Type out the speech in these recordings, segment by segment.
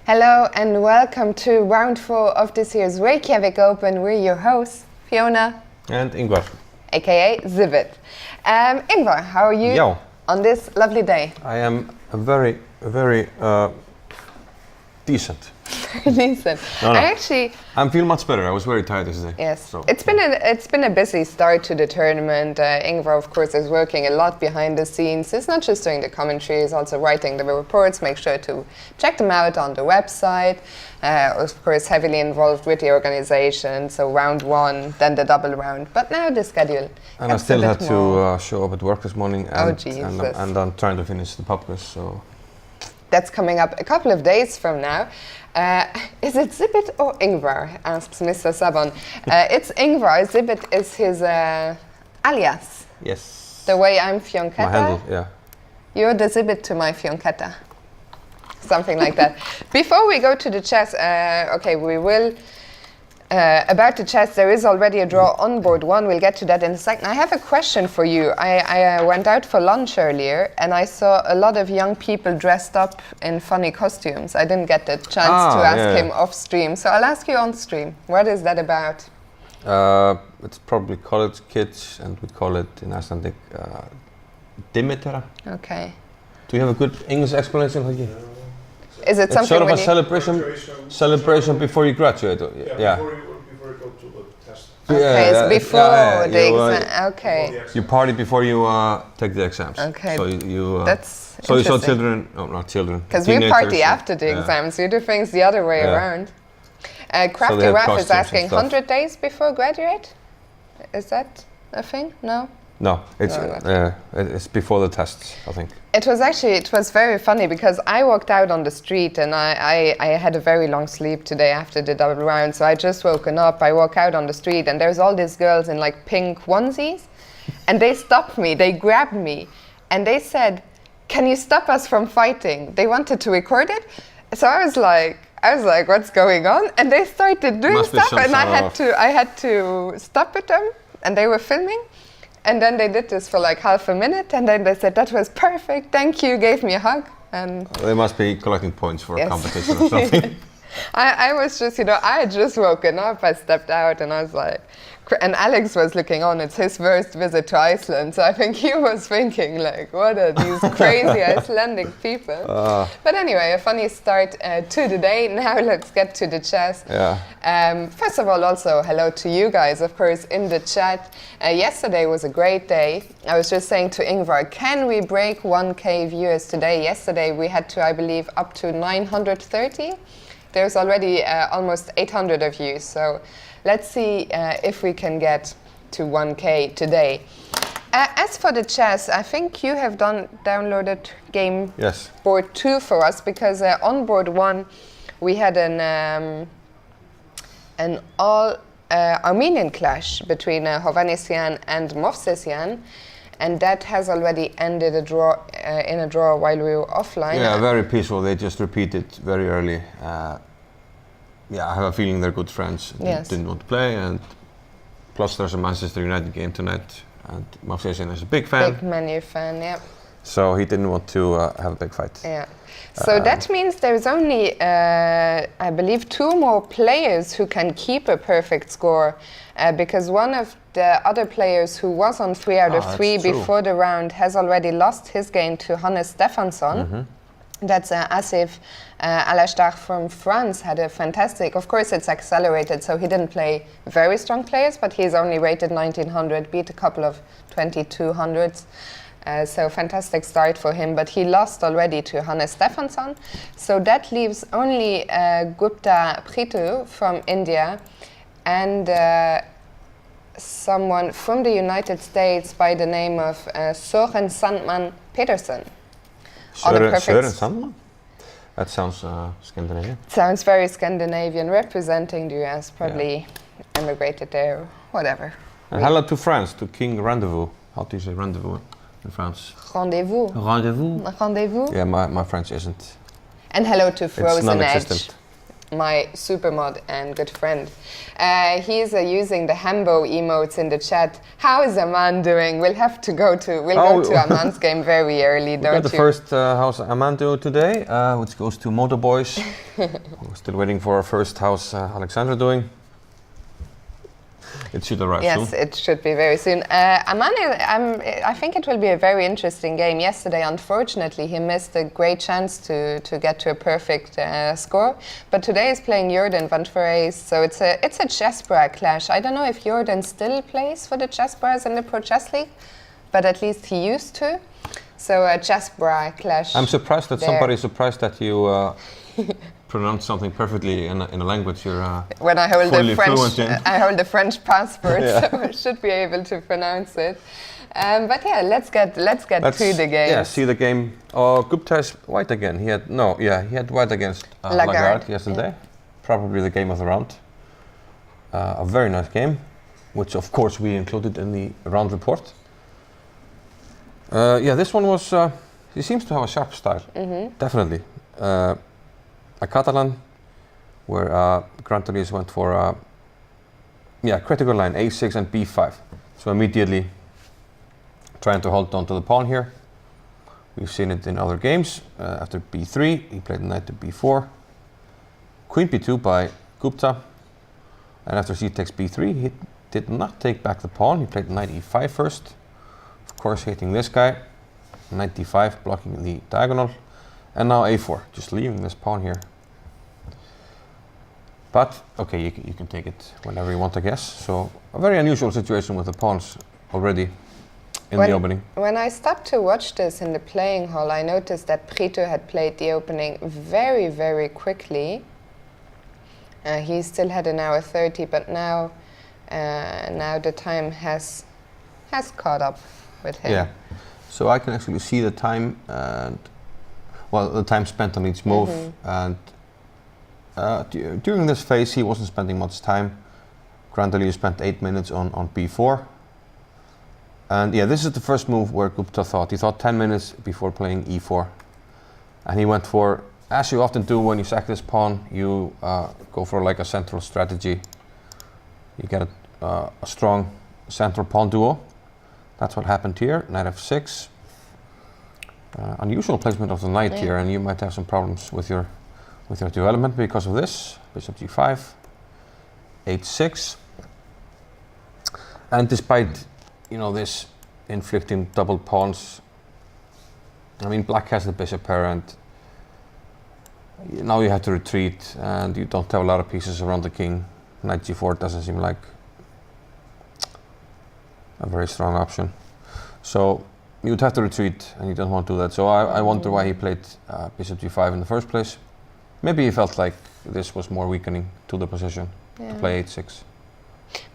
Hello and welcome to round 4 of this year's Reykjavik Open. We're your hosts, Fiona and Ingvar, aka Zibit. Ingvar, how are you on this lovely day? I am very decent. Decent. No. I'm feeling much better. I was very tired yesterday. Yes, so, it's been a busy start to the tournament. Ingvar, of course, is working a lot behind the scenes. It's not just doing the commentary; he's also writing the reports. Make sure to check them out on the website. Of course, heavily involved with the organization. So round 1, then the double round. But now the schedule. And I still had to show up at work this morning, and I'm trying to finish the pub quiz. So that's coming up a couple of days from now. Is it Zibit or Ingvar? Asks Mr. Sabon. It's Ingvar. Zibit is his alias. Yes. The way I'm Fionketta. My handle, yeah. You're the Zibit to my Fionketta. Something like that. Before we go to the chess, okay, we will. About the chess, there is already a draw on board 1. We'll get to that in a second. I have a question for you. I went out for lunch earlier and I saw a lot of young people dressed up in funny costumes. I didn't get the chance to ask him off stream, so I'll ask you on stream. What is that about? It's probably college kids, and we call it in Icelandic Dimitera. Okay. Do you have a good English explanation? Is it something sort of a celebration before you graduate? Yeah. Before you go to the test. Okay, it's before the exam. Okay. You party before you take the exams. Okay. So you. That's so you saw children? No, not children. Because we party after the exams. You do things the other way around. Crafty Raf is asking 100 days before graduate. Is that a thing? No. No, it's before the tests, I think. It was very funny because I walked out on the street and I had a very long sleep today after the double round, so I just woken up. I walk out on the street and there's all these girls in like pink onesies, and they stopped me, they grabbed me, and they said, "Can you stop us from fighting?" They wanted to record it, so I was like, "What's going on?" And they started doing stuff, and I had to stop with them, and they were filming. And then they did this for like half a minute, and then they said, "That was perfect, thank you," gave me a hug. And they must be collecting points for a competition or something. I was just, I had just woken up, I stepped out, and I was like, and Alex was looking on, it's his first visit to Iceland, so I think he was thinking like, what are these crazy Icelandic people? But anyway, a funny start to the day. Now let's get to the chess. First of all, also hello to you guys, of course, in the chat. Yesterday was a great day. I was just saying to Ingvar, can we break 1K viewers today? Yesterday we had to, I believe, up to 930. There's already almost 800 of you, so let's see if we can get to 1K today. As for the chess, I think you have downloaded game board 2 for us, because on board 1 we had an all Armenian clash between Hovhannisyan and Movsesyan, and that has already ended in a draw while we were offline. Yeah, very peaceful. They just repeated very early. I have a feeling they're good friends. Didn't want to play, and plus there's a Manchester United game tonight, and Movsesyan is a big fan. Big Man U fan, yeah. So he didn't want to have a big fight. Yeah. So that means there's only, I believe, 2 more players who can keep a perfect score, because one of the other players who was on 3 out of 3 before the round has already lost his game to Hannes Stefansson. That's Asif Alashdar from France, had a fantastic, of course it's accelerated, so he didn't play very strong players, but he's only rated 1900, beat a couple of 2200s. So fantastic start for him, but he lost already to Hannes Stefansson. So that leaves only Gupta Prithu from India and someone from the United States by the name of Søren Sandman Peterson. Søren Sandman? That sounds Scandinavian. Sounds very Scandinavian, representing the US, probably immigrated there, whatever. And hello to France, to King Rendezvous. How do you say rendezvous in France? Rendezvous. Rendezvous? Rendezvous? Yeah, my French isn't. And hello to Frozen Edge. my super mod and good friend. He's using the Hambo emotes in the chat. How is Aman doing? We'll go to Aman's game very early, don't you? We got the first house Aman do today, which goes to Motor Boys. We're still waiting for our first house Alexandra doing. It should arrive soon. Yes, it should be very soon. Aman, I think it will be a very interesting game. Yesterday, unfortunately, he missed a great chance to get to a perfect score. But today he's playing Jordan van Ace, so it's a Chessbra clash. I don't know if Jordan still plays for the Chessbras in the Pro Chess League, but at least he used to. So a Chessbra clash. I'm surprised that somebody's surprised that you pronounce something perfectly in a language you're when I hold fully fluent in. I hold the French passport, so I should be able to pronounce it. But yeah, let's get to the game. Yeah, see the game. Oh, Gupta is white again. He had white against Lagarde yesterday. Yeah. Probably the game of the round. A very nice game, which of course we included in the round report. This one was. He seems to have a sharp style. Definitely. A Catalan, where Grantolis went for critical line a6 and b5. So immediately trying to hold on to the pawn here. We've seen it in other games. After b3, he played knight to b4. Queen b2 by Gupta. And after c takes b3, he did not take back the pawn. He played knight e5 first. Of course, hitting this guy. Knight d5, blocking the diagonal. And now a4, just leaving this pawn here. But, okay, you can take it whenever you want, I guess. So, a very unusual situation with the pawns already in the opening. When I stopped to watch this in the playing hall, I noticed that Brito had played the opening very, very quickly. He still had an hour 30, but now the time has caught up with him. Yeah, so I can actually see the time and the time spent on each move, and during this phase he wasn't spending much time. Grantolis spent 8 minutes on b4, and yeah, this is the first move where Gupta thought. He thought 10 minutes before playing e4, and he went for, as you often do when you sack this pawn, you go for like a central strategy. You get a strong central pawn duo. That's what happened here. Knight f6. Unusual placement of the knight here, and you might have some problems with your development because of this. Bishop g5, h6, and despite this inflicting double pawns, I mean, black has the bishop pair, and now you have to retreat, and you don't have a lot of pieces around the king. Knight g4 doesn't seem like a very strong option. So you'd have to retreat, and you don't want to do that. So I wonder why he played bishop g5 in the first place. Maybe he felt like this was more weakening to the position to play h6.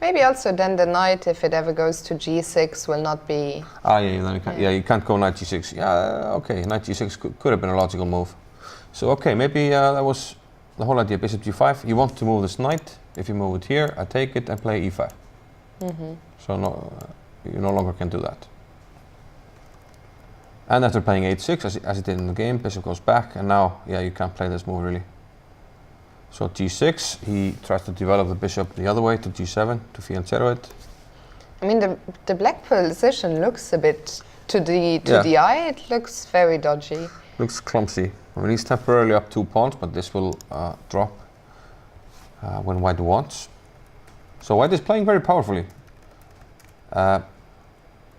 Maybe also then the knight, if it ever goes to g6, will not be... you can't go knight g6. Yeah, okay, knight g6 could have been a logical move. So okay, maybe that was the whole idea, bishop g5. You want to move this knight. If you move it here, I take it and play e5. So you no longer can do that. And after playing h6, as it did in the game, bishop goes back, and now, you can't play this move really. So g6, he tries to develop the bishop the other way to g7 to fianchetto it. I mean, the black position looks a bit, to the eye, it looks very dodgy. Looks clumsy. I mean, he's temporarily up 2 pawns, but this will drop when white wants. So white is playing very powerfully.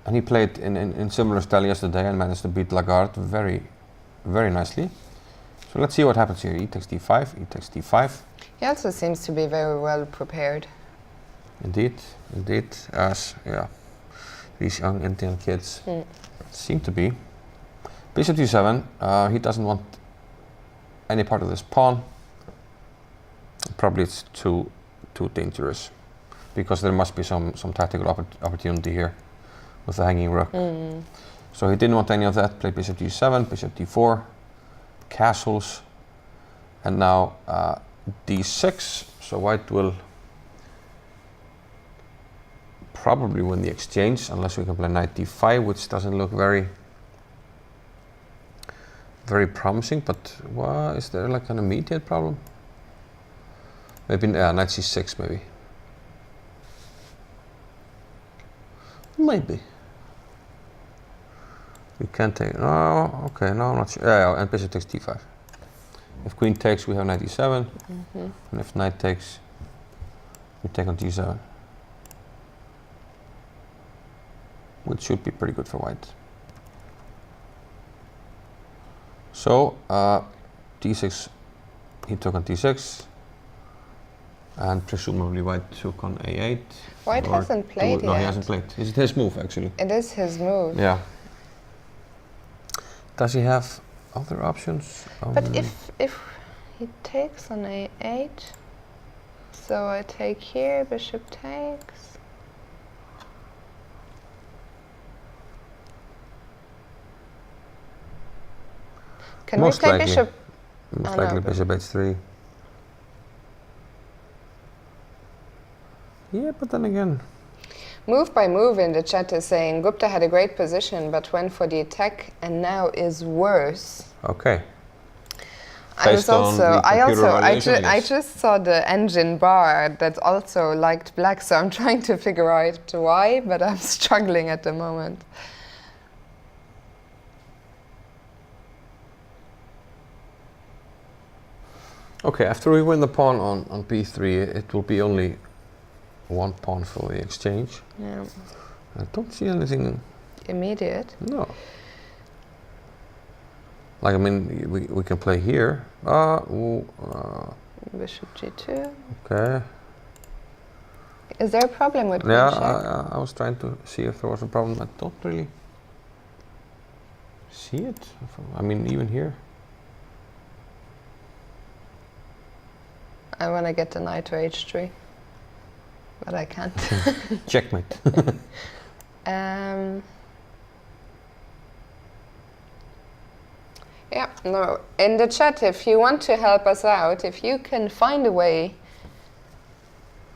And he played in similar style yesterday and managed to beat Lagarde very, very nicely. So let's see what happens here. E takes d5, E takes d5. He also seems to be very well prepared. Indeed, as these young Indian kids seem to be. Bishop d7, he doesn't want any part of this pawn. Probably it's too dangerous, because there must be some tactical opportunity here with the hanging rook. So he didn't want any of that. Played bishop d7, bishop d4, castles, and now d6. So white will probably win the exchange, unless we can play knight d5, which doesn't look very promising. But is there like an immediate problem? Maybe knight c6 maybe. Maybe. We can take. Oh, okay. No, I'm not sure. Yeah, and bishop takes d5. If queen takes, we have knight e7, and if knight takes, we take on d7, which should be pretty good for white. So d6, he took on d6, and presumably white took on a8. White hasn't played yet. No, he hasn't played. Is it his move actually? It is his move. Yeah. Does he have other options? But if he takes on a8, so I take here, bishop takes. Can we play bishop? Most likely bishop h3. Yeah, but then again. Move by Move in the chat is saying Gupta had a great position but went for the attack and now is worse. Okay. I just saw the engine bar that also liked black, so I'm trying to figure out why, but I'm struggling at the moment. Okay, after we win the pawn on b3, it will be only one pawn for the exchange. Yeah. I don't see anything immediate. No. Like, I mean, we can play here. Bishop g2. Okay. Is there a problem with queen check? I was trying to see if there was a problem. I don't really see it. I mean, even here. I want to get the knight to h3, but I can't. Checkmate. Yeah, no. In the chat, if you want to help us out, if you can find a way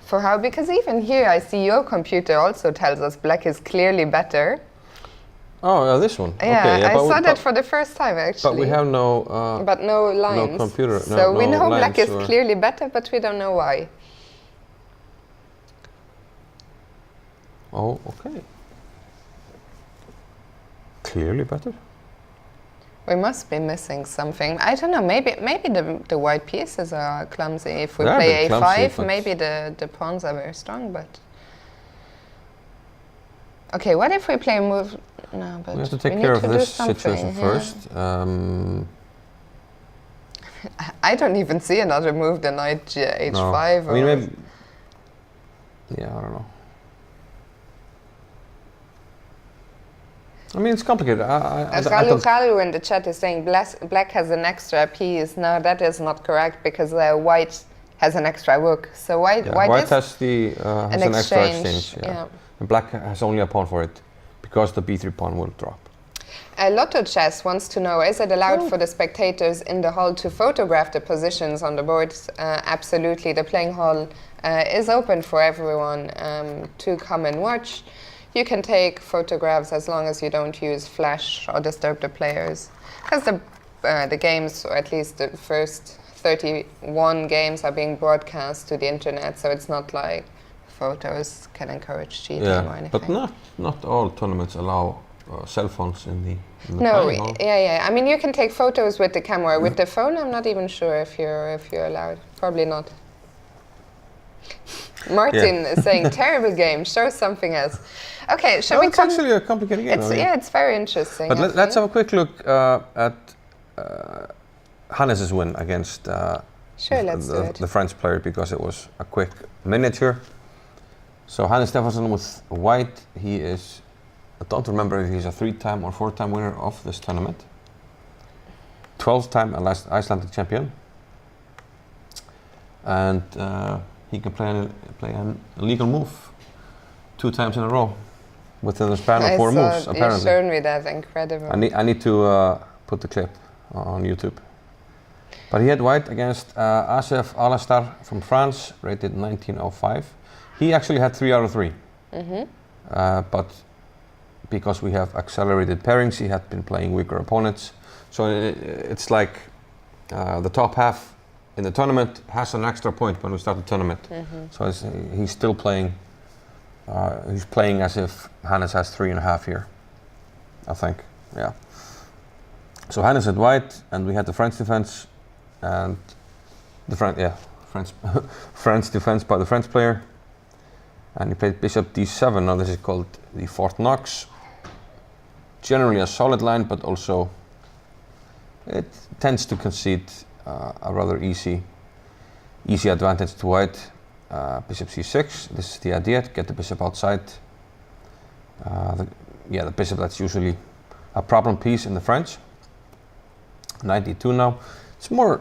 for how, because even here I see your computer also tells us black is clearly better. Oh, this one. Yeah, okay, yeah, I saw that for the first time actually. But we have no. But no lines. No computer. So we know black is clearly better, but we don't know why. Oh, okay. Clearly better. We must be missing something. I don't know. Maybe the white pieces are clumsy. If we play a5, maybe the pawns are very strong. But okay, what if we play a move? No, but we have to take care of this situation first. I don't even see another move than knight h5. No. I mean, maybe. Yeah, I don't know. I mean, it's complicated. Ralu in the chat is saying black has an extra piece. No, that is not correct because white has an extra rook. So white has an extra exchange. Yeah. And black has only a pawn for it because the b3 pawn will drop. Lotto Chess wants to know, is it allowed for the spectators in the hall to photograph the positions on the board? Absolutely. The playing hall is open for everyone to come and watch. You can take photographs as long as you don't use flash or disturb the players. Because the games, or at least the first 31 games, are being broadcast to the internet, so it's not like photos can encourage cheating or anything. But not all tournaments allow cell phones in the no, yeah. I mean, you can take photos with the camera. With the phone, I'm not even sure if you're allowed. Probably not. Martin is saying, terrible game, show something else. Okay, shall we come? It's actually a complicated game. It's very interesting. But let's have a quick look at Hannes's win against the French player, because it was a quick miniature. So Hannes Stephenson with white, he is, I don't remember if he's a 3-time or 4-time winner of this tournament. 12-time Icelandic champion. And he can play an illegal move 2 times in a row within the span of 4 moves, apparently. You showed me that, incredible. I need to put the clip on YouTube. But he had white against Asef Alastar from France, rated 1905. He actually had 3 out of 3. But because we have accelerated pairings, he had been playing weaker opponents. So it's like the top half in the tournament has an extra point when we start the tournament. So he's still playing. He's playing as if Hannes has 3.5 here, I think. Yeah. So Hannes had white, and we had the French defense, and the French defense by the French player, and he played bishop d7. Now this is called the Fort Knox. Generally a solid line, but also it tends to concede a rather easy advantage to white. Bishop c6. This is the idea: to get the bishop outside. The bishop that's usually a problem piece in the French. Knight d2 now. It's more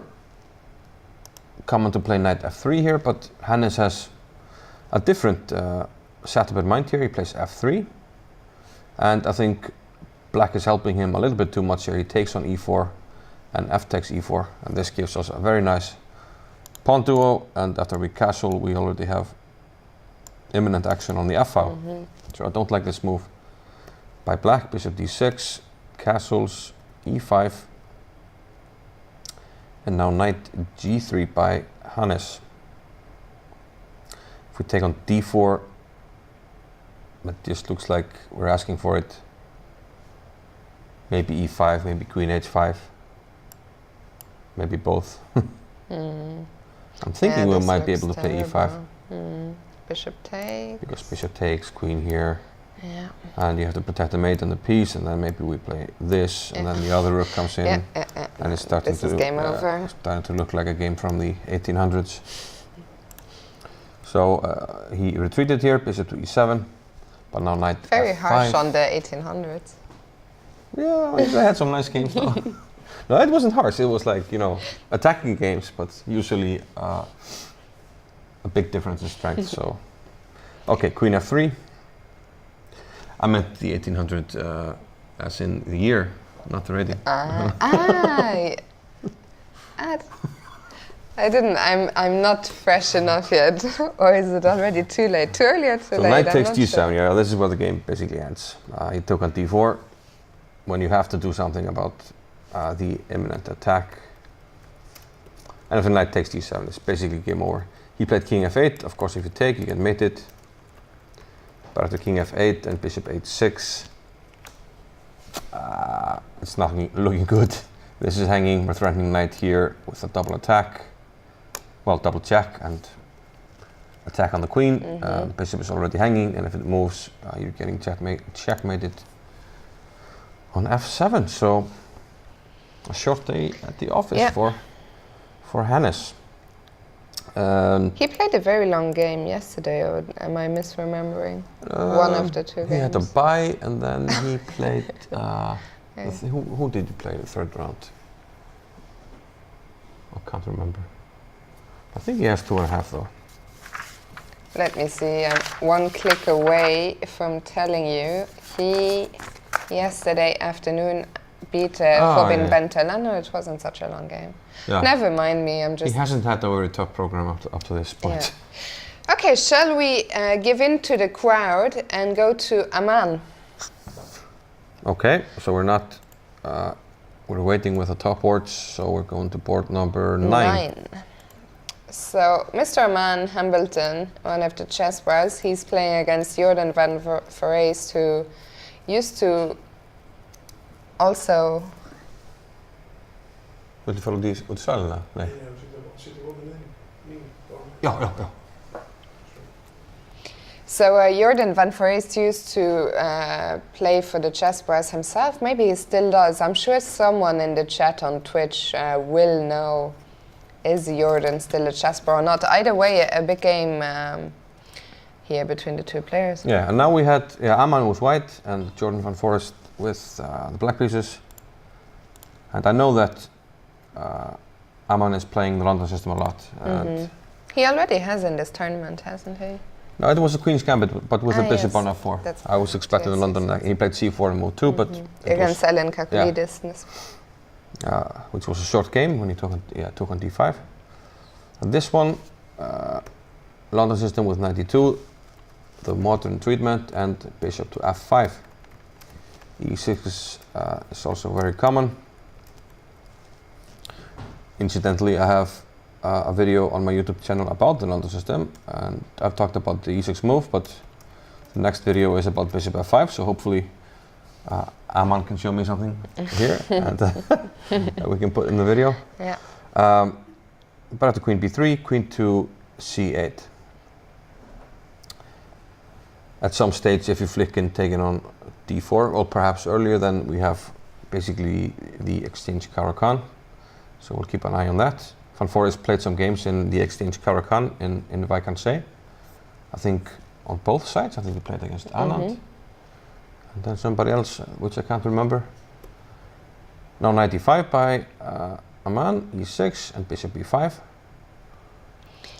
common to play knight f3 here, but Hannes has a different setup in mind here. He plays f3, and I think black is helping him a little bit too much here. He takes on e4 and f takes e4, and this gives us a very nice pawn duo, and after we castle we already have imminent action on the f file. So I don't like this move by black. Bishop d6, castles, e5, and now knight g3 by Hannes. If we take on d4, it just looks like we're asking for it. Maybe e5, maybe queen h5, maybe both. I'm thinking we might be able to play e5. Bishop takes. Because bishop takes, queen here. Yeah. And you have to protect the mate and the piece, and then maybe we play this, and then the other rook comes in, and it's starting game over. Starting to look like a game from the 1800s. So he retreated here, bishop to e7, but now knight very f5. harsh on the 1800s. Yeah, they had some nice games though. No, it wasn't harsh. It was like, you know, attacking games, but usually a big difference in strength. So, okay, queen f3. I meant the 1800 as in the year, not the rating. I didn't. I'm not fresh enough yet, or is it already too late? Too early or too late? So knight takes g7. Sure. Yeah, this is where the game basically ends. He took on d4. When you have to do something about the imminent attack, and if the knight takes d7, it's basically game over. He played king f8. Of course, if you take, you can mate it. But after king f8 and bishop h6, it's not looking good. This is hanging. We're threatening knight here with a double attack. Well, double check and attack on the queen. The bishop is already hanging, and if it moves, you're getting checkmated on f7. So a short day at the office for Hannes. He played a very long game yesterday, or am I misremembering? One of the two games. He had a bye, and then he played. Who did you play the third round? I can't remember. I think he has 2.5 though. Let me see. I'm one click away from telling you. He yesterday afternoon beat Robin Bentel. No, it wasn't such a long game. Yeah. Never mind me. I'm just. He hasn't had a very tough program up to this point. Yeah. Okay, shall we give in to the crowd and go to Aman? Okay, so we're not. We're waiting with the top boards, so we're going to board number 9. So, Mr. Aman Hambleton, one of the chess pros, he's playing against Jordan van Foreest, who used to also. Wil je vallen die uitsellen? Nee. Zit er ook in? Ja. So Jordan van Foreest used to play for the chess pros himself. Maybe he still does. I'm sure someone in the chat on Twitch will know, is Jordan still a chess pro or not? Either way, a big game here between the two players. Yeah, and now we had Aman with white and Jordan van Foreest with the black pieces. And I know that Aman is playing the London system a lot. And he already has in this tournament, hasn't he? No, it was a Queen's Gambit, but with a bishop on f4. I was expecting in London, he played c4 and move 2, but... Against Ellen Kakulidis. Which was a short game when he took on d5. And this one, London system with 92, the modern treatment, and bishop to f5. e6 is also very common. Incidentally, I have a video on my YouTube channel about the Naldo system, and I've talked about the e6 move, but the next video is about bishop f5, so hopefully Aman can show me something here and that we can put in the video. Yeah. But after queen b3, queen to c8. At some stage, if you flick in taking on d4, or perhaps earlier, then we have basically the exchange Caro-Kann. So we'll keep an eye on that. Van Fore's played some games in the exchange Caro-Kann in Vaikansé. I think on both sides. I think he played against Anand. And then somebody else, which I can't remember. Now knight e5 by Aman, e6 and bishop b5.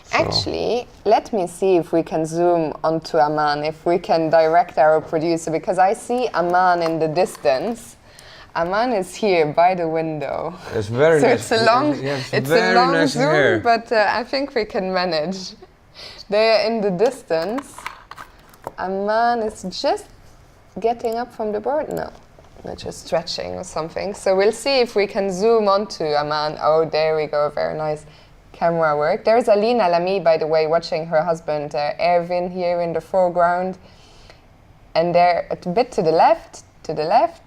So actually, let me see if we can zoom onto Aman, if we can direct our producer, because I see Aman in the distance. Aman is here by the window. It's very so nice. It's a long, it's a long nice zoom, hair. but I think we can manage. They're in the distance. Aman is just getting up from the board now. They're just stretching or something. So we'll see if we can zoom onto Aman. Oh, there we go. Very nice camera work. There's Alina Lamy, by the way, watching her husband Erwin here in the foreground. And they're a bit to the left, to the left.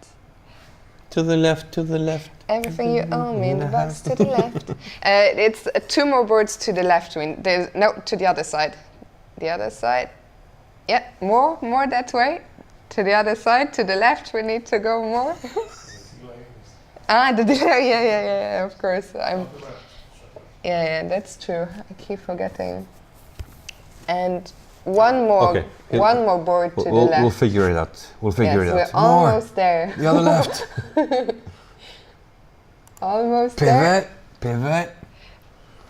To the left, to the left. Everything you own me in the box to the left. It's 2 more boards to the left. No, to the other side. The other side. Yeah, more that way. To the other side, to the left, we need to go more. The delay, yeah, of course. Yeah, that's true. I keep forgetting. And one more board to the left. We'll figure it out. We'll figure it out. We're almost there. The other left. Almost there. Pivot.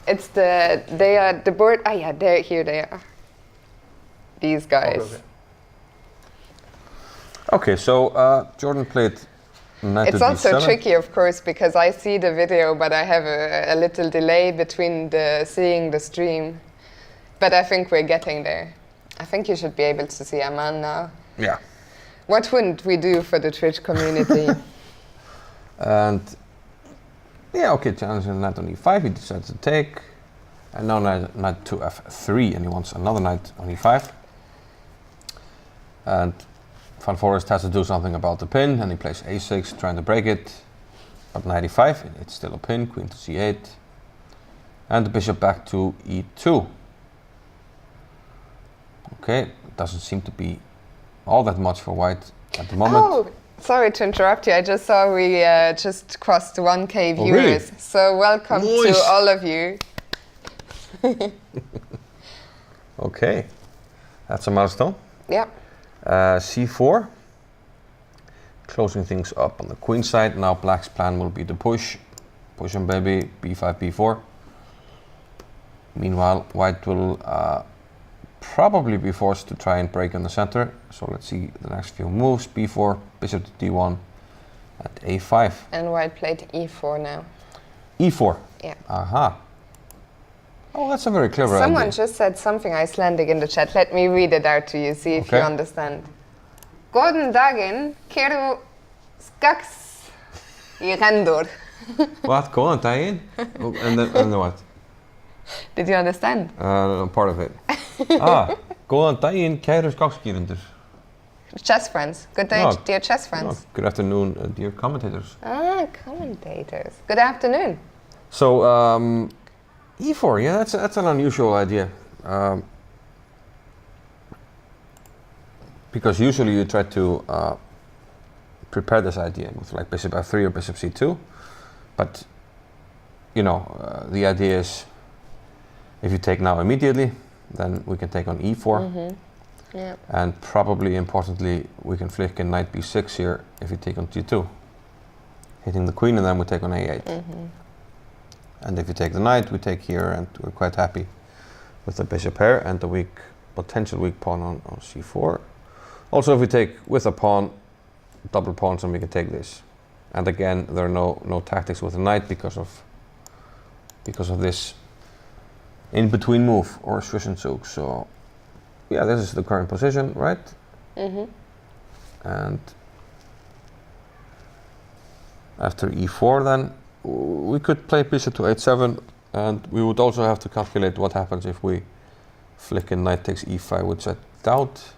It's they are the board. Here they are. These guys. Okay, so Jordan played knight to It's also d7. tricky, of course, because I see the video, but I have a little delay between seeing the stream. But I think we're getting there. I think you should be able to see Aman now. Yeah. What wouldn't we do for the Twitch community? And yeah, okay, challenging knight on e5, he decides to take. And now knight to f3, and he wants another knight on e5. And Van Forest has to do something about the pin, and he plays a6, trying to break it. But knight e5, it's still a pin, queen to c8. And the bishop back to e2. Okay, doesn't seem to be all that much for white at the moment. Oh, sorry to interrupt you. I just saw we just crossed 1K viewers. Oh, really? So welcome Nice. to all of you. Okay, that's a milestone. Yeah. c4, closing things up on the queen side. Now black's plan will be to push him, baby, b5, b4. Meanwhile, white will probably be forced to try and break on the center. So let's see the next few moves. b4, bishop to d1, and a5. And white played e4 now. e4. Yeah. Aha. Oh, that's a very clever Someone idea. just said something Icelandic in the chat. Let me read it out to you, see if you Okay. understand. Góðan daginn, kæru skaks í rendur. What? Góðan daginn? Oh, and then what? Did you understand? Part of it. Góðan daginn, kæru skákskýrendur. Chess friends. Good day, No. dear chess friends. Oh, good afternoon, dear commentators. Commentators. Good afternoon. So, e4, yeah, that's an unusual idea. Because usually you try to prepare this idea with like bishop f3 or bishop c2. But, you know, the idea is if you take now immediately, then we can take on e4. Yeah. And probably importantly, we can flick in knight b6 here if you take on g2. Hitting the queen, and then we take on a8. And if you take the knight, we take here, and we're quite happy with the bishop here and the potential weak pawn on c4. Also, if we take with a pawn, double pawns, and we can take this. And again, there are no tactics with the knight because of this in-between move or Zwischenzug. So yeah, this is the current position, right? And after e4, then we could play bishop to h7 And we would also have to calculate what happens if we flick in knight takes e5, which I doubt.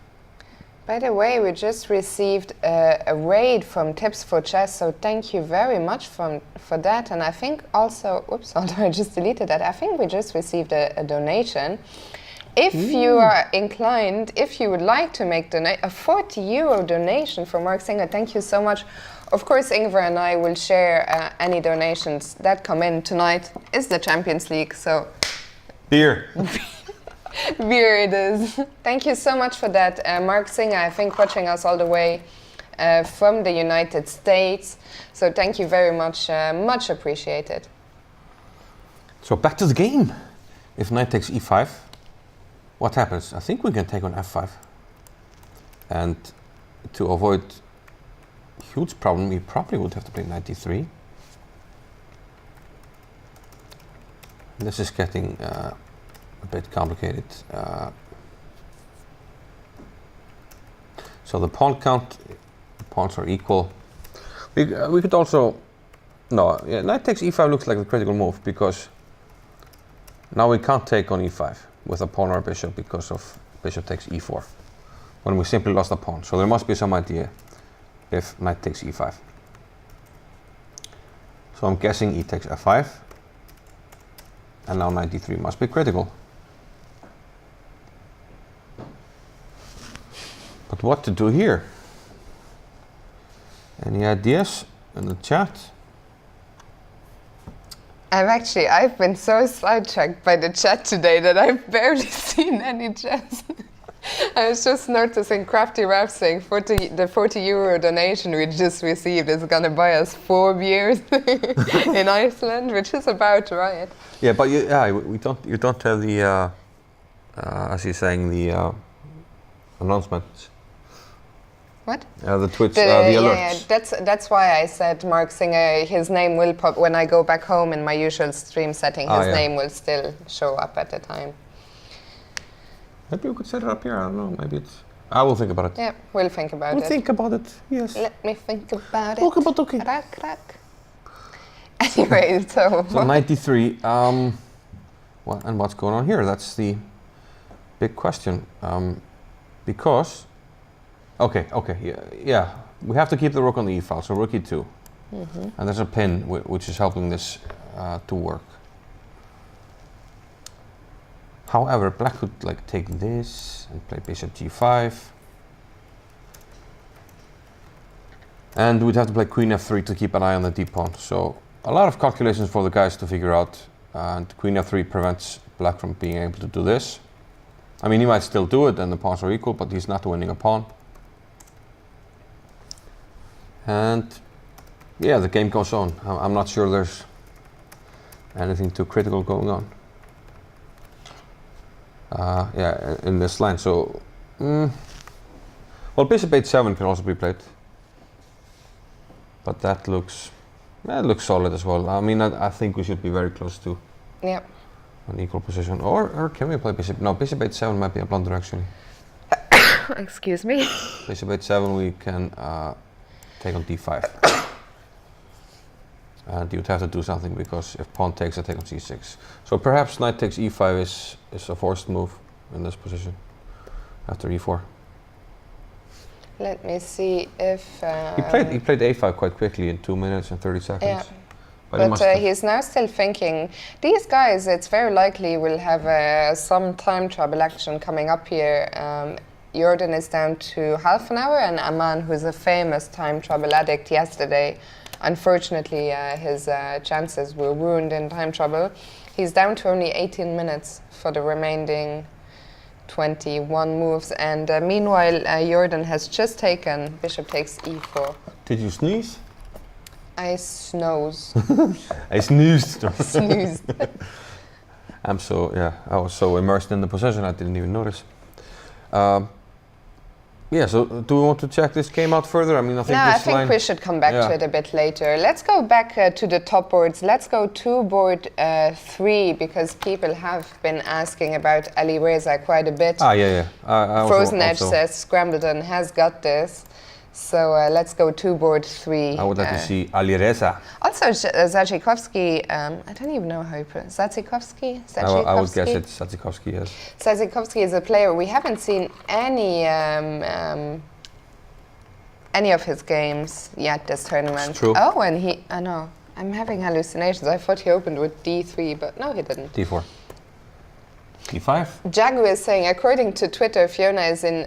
By the way, we just received a raid from Tips for Chess, so thank you very much for that. And I think also, oops, although I just deleted that, I think we just received a donation. If you are inclined, if you would like to make a 40 euro donation for Mark Singer, thank you so much. Of course, Ingvar and I will share any donations that come in. Tonight is the Champions League, so... Beer. Beer it is. Thank you so much for that. Mark Singer, I think, watching us all the way from the United States. So thank you very much, much appreciated. So back to the game. If knight takes e5, what happens? I think we can take on f5. And to avoid huge problem, we probably would have to play knight d3. This is getting a bit complicated. So the pawn count, the pawns are equal. We could also, knight takes e5 looks like a critical move because now we can't take on e5 with a pawn or a bishop because of bishop takes e4 when we simply lost a pawn. So there must be some idea if knight takes e5. So I'm guessing e takes f5 and now knight d3 must be critical. But what to do here? Any ideas in the chat? I've been so sidetracked by the chat today that I've barely seen any chess. I was just noticing Crafty Rap saying the 40 euro donation we just received is gonna buy us 4 beers in Iceland, which is about right. Yeah, but you don't have the as you're saying the announcements. What? The Twitch, the alerts. Yeah, that's why I said Mark Singer, his name will pop when I go back home in my usual stream setting, his name will still show up at the time. Maybe we could set it up here, I don't know, maybe it's... I will think about it. Yeah, we'll think about it. We'll think about it, yes. Let me think about it. Okay. Rack. Anyway, so... So knight d3, and what's going on here? That's the big question. Because... Okay, yeah. We have to keep the rook on the e-file, so rook e2. And there's a pin which is helping this to work. However, black could take this and play bishop g5. And we'd have to play queen f3 to keep an eye on the d-pawn. So a lot of calculations for the guys to figure out. And queen f3 prevents black from being able to do this. I mean, he might still do it and the pawns are equal, but he's not winning a pawn. And yeah, the game goes on. I'm not sure there's anything too critical going on. Yeah, in this line. So, well, bishop h7 can also be played, but that looks solid as well. I mean, I think we should be very close to an equal position. Or can we play bishop? No, bishop h7 might be a blunder actually. Excuse me. Bishop h7 we can take on d5. And you'd have to do something because if pawn takes, I take on c6. So perhaps knight takes e5 is a forced move in this position after e4. Let me see if... he played a5 quite quickly in 2 minutes and 30 seconds. Yeah. But he's now still thinking. These guys, it's very likely will have some time trouble action coming up here. Jordan is down to half an hour, and Aman, who's a famous time trouble addict yesterday, unfortunately his chances were ruined in time trouble. He's down to only 18 minutes for the remaining 21 moves, and meanwhile Jordan has just taken bishop takes e4. Did you sneeze? I snooze. I snoozed. Snoozed. I was so immersed in the position I didn't even notice. Yeah, so do we want to check this game out further? I mean, I think we should come back to it a bit later. Let's go back to the top boards. Let's go to board 3 because people have been asking about Alireza quite a bit. Yeah. Frozen Edge says Scrambleton has got this. So let's go to board 3. I would like to see Alireza. Also, Zaciekowski, I don't even know how you pronounce Zaciekowski? I would guess it's Zaciekowski, yes. Zaciekowski is a player. We haven't seen any of his games yet this tournament. It's true. Oh, and I know, I'm having hallucinations. I thought he opened with D3, but no, he didn't. D4. D5. Jagu is saying, according to Twitter, Fiona is in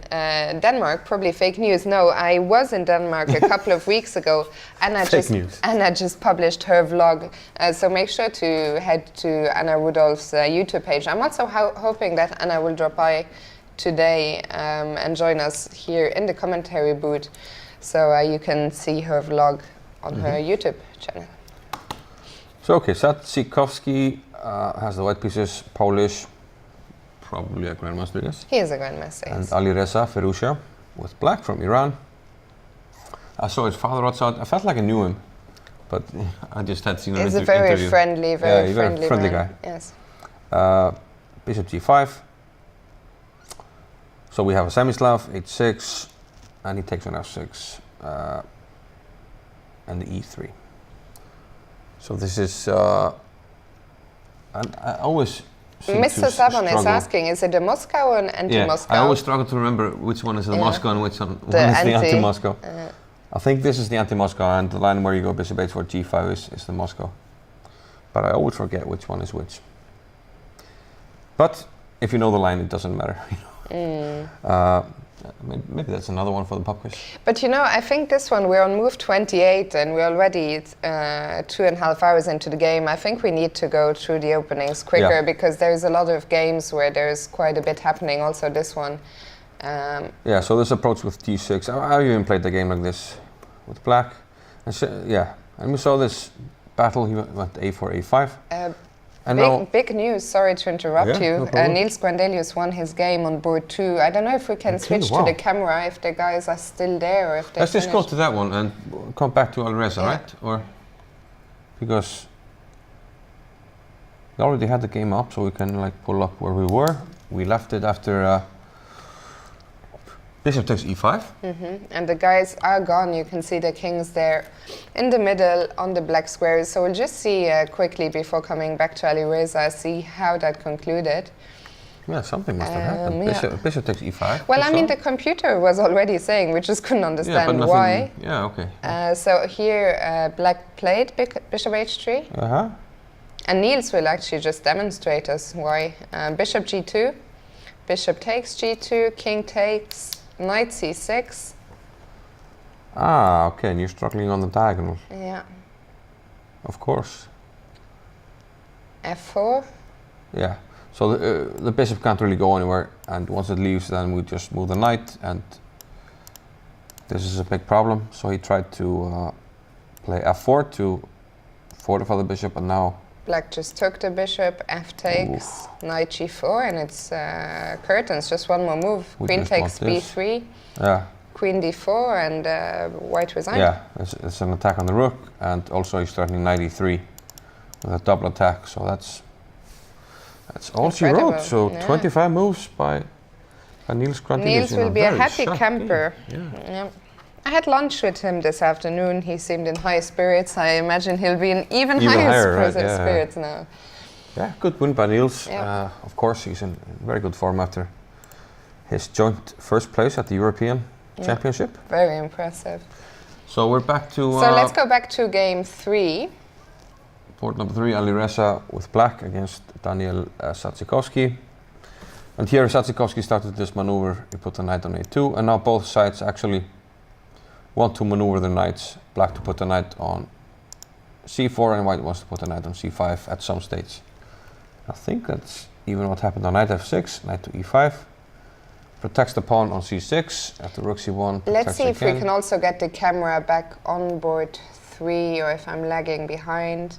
Denmark. Probably fake news. No, I was in Denmark a couple of weeks ago. Anna just published her vlog. So make sure to head to Anna Rudolph's YouTube page. I'm also hoping that Anna will drop by today and join us here in the commentary booth. So you can see her vlog on her YouTube channel. So okay, Zaciekowski has the white pieces, Polish. Probably a grandmaster, yes. He is a grandmaster, And yes. Alireza Firouzja with black from Iran. I saw his father outside. I felt like I knew him, but I just had seen an interview. He's a very friendly, very friendly man. guy. Yes. Bishop G5. So we have a Semislav, H6, and he takes on F6, and the E3. So this is, I always Mr. Saban is asking, is it a Moscow or an anti-Moscow? I always struggle to remember which one is the Moscow and which one is the anti-Moscow. I think this is the anti-Moscow, and the line where you go bishop h4 g5 is the Moscow. But I always forget which one is which. But if you know the line, it doesn't matter. Maybe that's another one for the pub quiz. But you know, I think this one, we're on move 28 and we're already 2.5 hours into the game. I think we need to go through the openings quicker because there's a lot of games where there's quite a bit happening, also this one. Yeah, so this approach with T6, I even played the game like this with black. And so, and we saw this battle, he went A4, A5. Big news, sorry to interrupt you. No Niels Brandelius won his game on board 2. I don't know if we can switch to the camera if the guys are still there or if they Let's just go to that one and come back to Alireza, right? Or because we already had the game up, so we can like pull up where we were. We left it after bishop takes e5. And the guys are gone. You can see the kings there in the middle on the black squares. So we'll just see quickly before coming back to Alireza, see how that concluded. Yeah, something must have happened. Bishop takes e5. Well, I mean, the computer was already saying, we just couldn't understand why. Yeah, okay. So here, black played bishop h3. And Niels will actually just demonstrate us why. Bishop g2, bishop takes g2, king takes, knight c6. Ah, okay, and you're struggling on the diagonal. Yeah. Of course. f4. Yeah, so the bishop can't really go anywhere, and once it leaves, then we just move the knight, and this is a big problem. So he tried to play f4 to fortify the bishop, and now black just took the bishop, f takes, knight g4, and it's curtains, just one more move. Queen takes b3, queen d4, and white resigned. Yeah, it's an attack on the rook, and also he's threatening knight e3 with a double attack, so that's all she wrote. So 25 moves by Niels Brandelius. Niels will be a happy camper. Yeah. I had lunch with him this afternoon. He seemed in high spirits. I imagine he'll be in even higher spirits now. Yeah, good win by Niels. Of course, he's in very good form after his joint first place at the European Championship. Very impressive. So we're back to... So let's go back to game 3. Board number 3, Alireza with black against Daniel Zaciekowski. And here Zaciekowski started this maneuver. He put the knight on a2, and now both sides actually want to maneuver the knights. Black to put the knight on c4 and white wants to put the knight on c5 at some stage. I think that's even what happened on knight f6, knight to e5. Protects the pawn on c6 after rook c1. Let's see if we can also get the camera back on board 3 or if I'm lagging behind.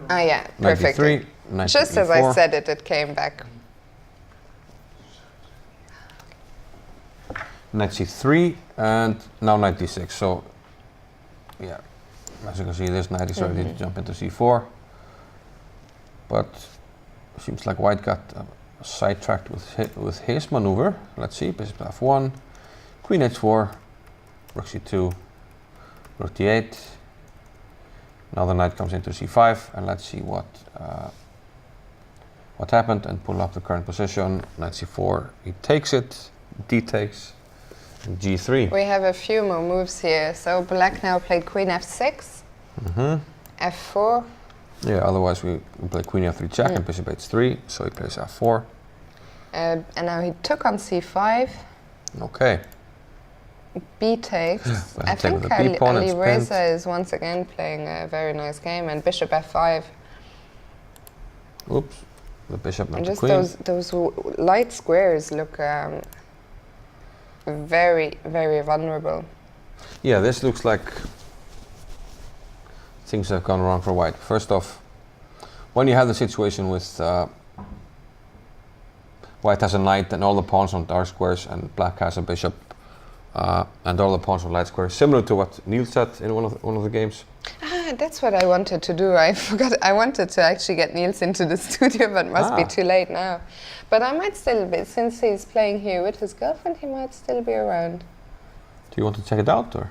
Ah yeah, perfect. Just as I said it, it came back. Knight c3 and now knight d6. So yeah, as you can see, this knight is ready to jump into c4. But seems like white got sidetracked with his maneuver. Let's see, bishop f1, queen h4, rook c2, rook d8. Now the knight comes into c5, and let's see what happened, and pull up the current position. Knight c4, he takes it, d takes, and g3. We have a few more moves here. So black now played queen f6, f4. Yeah, otherwise we play queen f3 check and bishop h3, so he plays f4. And now he took on c5. Okay. B takes. I think Ali Reza is once again playing a very nice game, and bishop f5. Oops, the bishop not and the just queen. those light squares look very, very vulnerable. Yeah, this looks like things have gone wrong for white. First off, when you have the situation with white has a knight and all the pawns on dark squares, and black has a bishop and all the pawns on light squares, similar to what Neil said in one of the games. That's what I wanted to do. I forgot. I wanted to actually get Niels into the studio, but must be too late now. But I might still be, since he's playing here with his girlfriend, he might still be around. Do you want to check it out, or?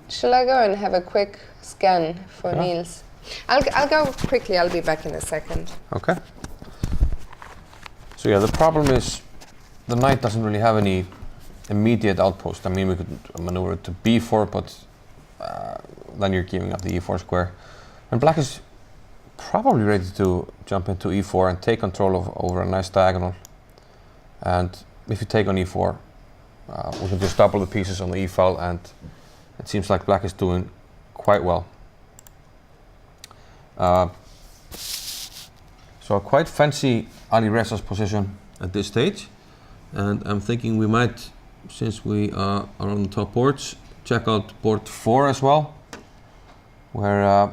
Shall I go and have a quick scan for Niels? I'll go quickly. I'll be back in a second. Okay. So yeah, the problem is the knight doesn't really have any immediate outpost. I mean, we could maneuver it to b4, but then you're giving up the e4 square. And black is probably ready to jump into e4 and take control over a nice diagonal. And if you take on e4, we can just double the pieces on the e file, and it seems like black is doing quite well. So I quite fancy Ali Reza's position at this stage, and I'm thinking we might, since we are on the top boards, check out board 4 as well, where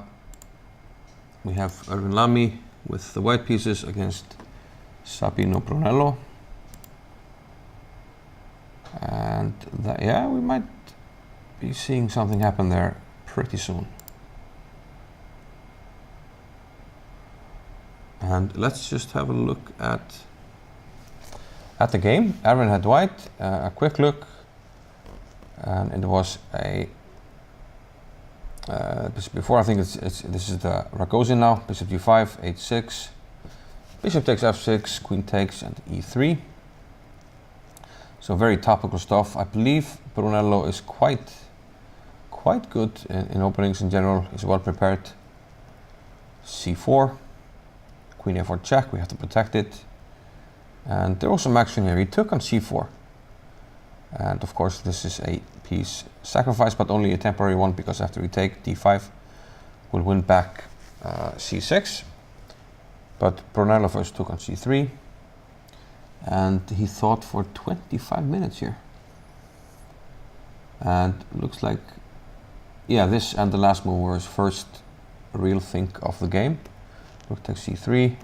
we have Erwin Lamy with the white pieces against Sabino Brunello. And yeah, we might be seeing something happen there pretty soon. And let's just have a look at the game. Erwin had white, a quick look, and it was a before. I think this is the Ragozin now. Bishop g5, h6, bishop takes f6, queen takes, and e3. So very topical stuff. I believe Brunello is quite good in openings in general. He's well prepared. c4, queen a4 check. We have to protect it. And there was some action here. He took on c4. And of course this is a piece sacrifice, but only a temporary one, because after we take d5, we'll win back c6. But Brunello first took on c3. And he thought for 25 minutes here. And looks like, yeah, this and the last move were his first real think of the game. Rook takes c3,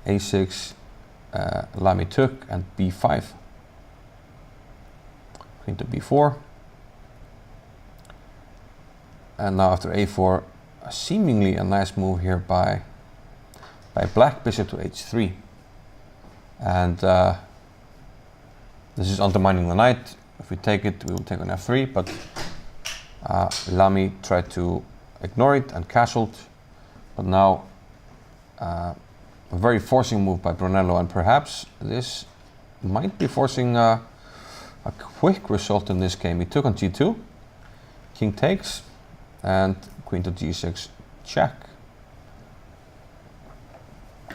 a6, Lamy took, and b5. Queen to b4. And now after a4, seemingly a nice move here by black, bishop to h3. And this is undermining the knight. If we take it, we will take on f3, but Lamy tried to ignore it and castled. But now a very forcing move by Brunello, and perhaps this might be forcing a quick result in this game. He took on g2, king takes, and queen to g6 check.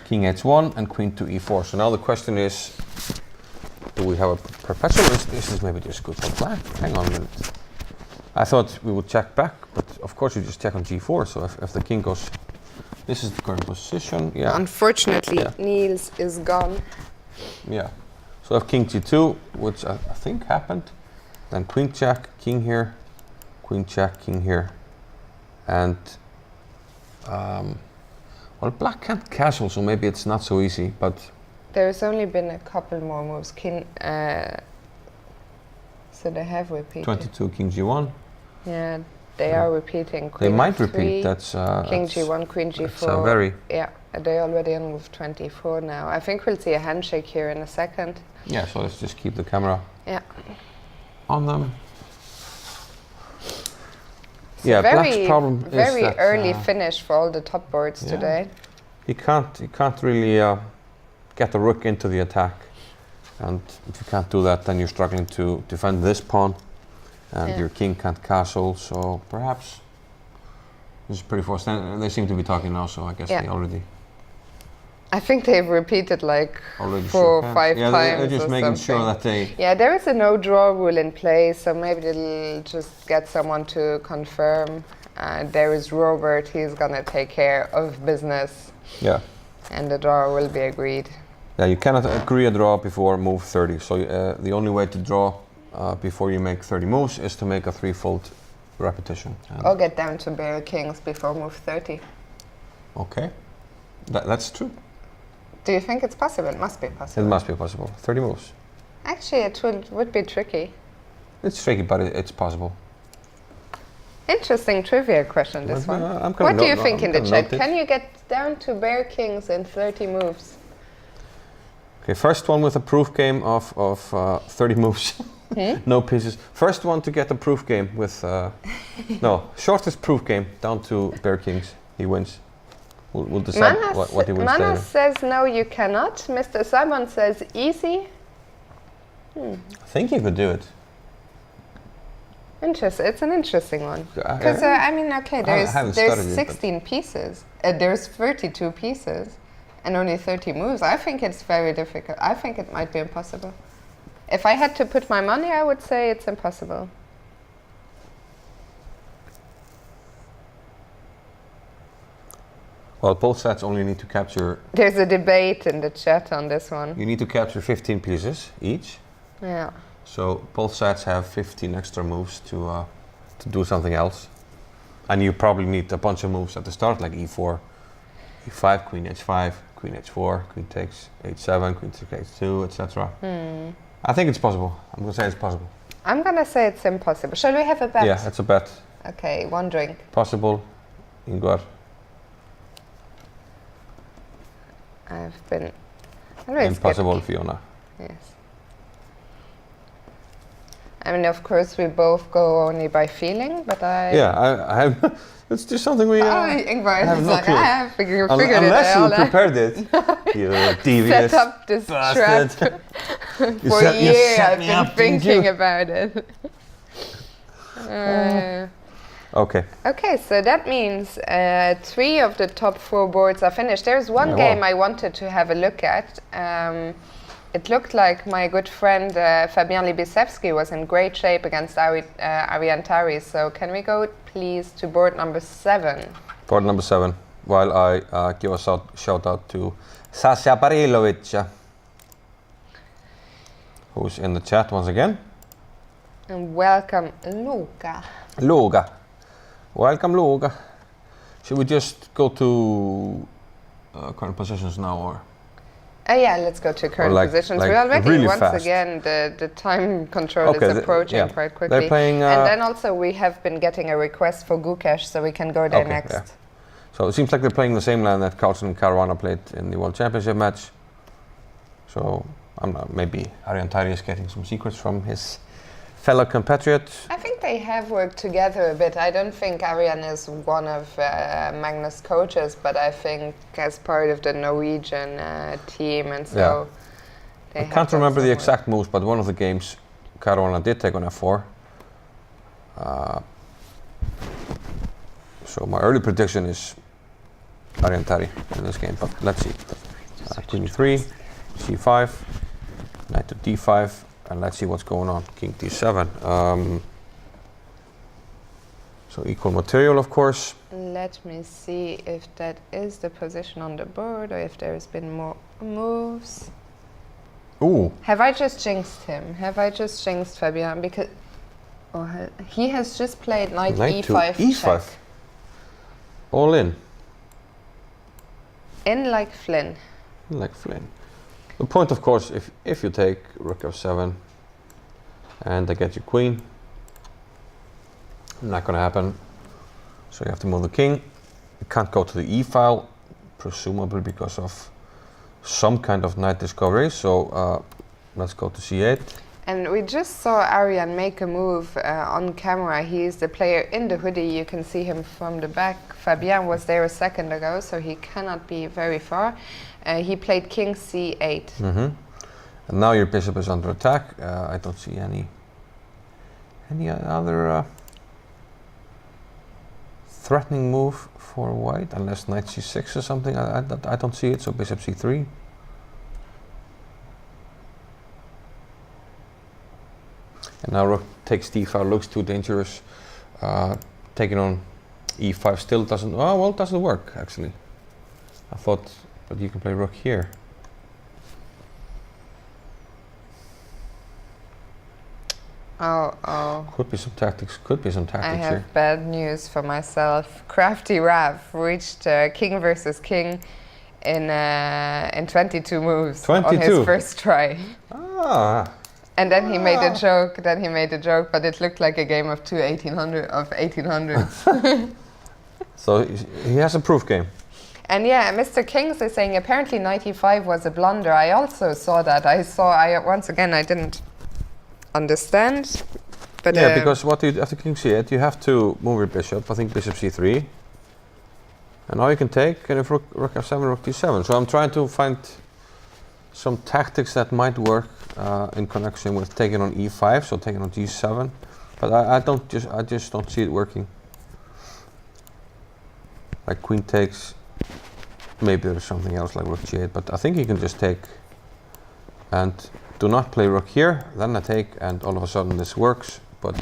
King h1 and queen to e4. So now the question is, do we have a perpetual? This is maybe just good for black. Hang on a minute. I thought we would check back, but of course you just check on g4. So if the king goes, this is the current position. Yeah. Unfortunately, Niels is gone. Yeah. So if king g2, which I think happened, then queen check, king here, queen check, king here, and well, black can't castle, so maybe it's not so easy, but there's only been a couple more moves. So they have repeated. 22, king g1. Yeah, they are repeating. Queen they might f3, repeat. That's king g1, queen g4. Very. Yeah, they're already on move 24 now. I think we'll see a handshake here in a second. Yeah, so let's just keep the camera on them. So yeah, Black's problem is very that, early finish for all the top boards today. You can't really get the rook into the attack, and if you can't do that, then you're struggling to defend this pawn, and your king can't castle. So perhaps this is pretty forced. They seem to be talking now, so I guess they already. I think they've repeated like 4 or 5 times. Yeah, they're just making sure that they. Yeah, there is a no draw rule in place, so maybe they'll just get someone to confirm. There is Robert, he's gonna take care of business. Yeah. And the draw will be agreed. Yeah, you cannot agree a draw before move 30. So the only way to draw before you make 30 moves is to make a threefold repetition. Or get down to bare kings before move 30. Okay, that's true. Do you think it's possible? It must be possible. It must be possible. 30 moves. Actually, it would be tricky. It's tricky, but it's possible. Interesting trivia question, this one. What do you think in the chat? Can you get down to bare kings in 30 moves? Okay, first one with a proof game of 30 moves. No pieces. First one to get a proof game with... shortest proof game down to bare kings. He wins. We'll decide what he wins later. Manas says no, you cannot. Mr. Simon says easy. I think you could do it. Interesting. It's an interesting one. Because I mean, okay, there's 16 pieces. There's 32 pieces, and only 30 moves. I think it's very difficult. I think it might be impossible. If I had to put my money, I would say it's impossible. Well, both sets only need to capture... There's a debate in the chat on this one. You need to capture 15 pieces each. Yeah. So both sides have 15 extra moves to do something else. And you probably need a bunch of moves at the start, like e4, e5, queen h5, queen h4, queen takes h7, queen takes h2, etc. I think it's possible. I'm going to say it's possible. I'm going to say it's impossible. Shall we have a bet? Yeah, it's a bet. Okay, one drink. Possible, Ingvar. I've been... Impossible, Fiona. Yes. I mean, of course, we both go only by feeling, but I... Yeah, I have... It's just something we... Ingvar have no like, clue. I have figured it Unless out. you prepared it. You devious set up this bastard. trap. For a year, I've been thinking about it. Okay. Okay, so that means 3 of the top 4 boards are finished. There's one game I wanted to have a look at. It looked like my good friend Fabian Libisevsky was in great shape against Ariantari. So can we go, please, to board number 7? Board number 7, while I give a shout out to Sasha Barilovic, who's in the chat once again. And welcome, Luca. Luca. Welcome, Luca. Should we just go to current positions now, or? Yeah, let's go to current positions. We already, really once again, the time control is approaching quite quickly. They're playing, and then also we have been getting a request for Gukesh, so we can go there next. Yeah. So it seems like they're playing the same land that Carlsen and Caruana played in the World Championship match. So I'm not, maybe Ariantari is getting some secrets from his fellow compatriot. I think they have worked together a bit. I don't think Arian is one of Magnus' coaches, but I think as part of the Norwegian team, and so I can't remember the exact moves, but one of the games Caruana did take on f4. So my early prediction is Ariantari in this game, but let's see. Queen e3, c5, knight to d5. And let's see what's going on. King d7. So equal material, of course. Let me see if that is the position on the board or if there's been more moves. Ooh. Have I just jinxed him? Have I just jinxed Fabian? Because he has just played knight e5 to e5. Check. All in. In like Flynn. Like Flynn. The point, of course, if you take rook f7 and they get your queen, not going to happen. So you have to move the king. You can't go to the e file, presumably because of some kind of knight discovery. So let's go to c8. And we just saw Aryan make a move on camera. He's the player in the hoodie. You can see him from the back. Fabien was there a second ago, so he cannot be very far. He played king c8. Mm-hmm. And now your bishop is under attack. I don't see any other threatening move for white, unless knight c6 or something. I don't see it, so bishop c3. And now rook takes d5, looks too dangerous. Taking on e5 still doesn't, doesn't work actually. I thought, but you can play rook here. Oh. Could be some tactics I have here. bad news for myself. Crafty Rav reached king versus king in 22 moves on his first try. And then he made a joke, but it looked like a game of 1800s. So he has a proof game. And yeah, Mr. Kings is saying apparently 95 was a blunder. I also saw that. Once again, I didn't understand. But yeah, because after king c8, you have to move your bishop. I think bishop c3. And now you can take, and if rook f7, rook d7. So I'm trying to find some tactics that might work in connection with taking on e5, so taking on g7. But I just don't see it working. Like queen takes, maybe there's something else like rook g8, but I think you can just take and do not play rook here, then I take, and all of a sudden this works. But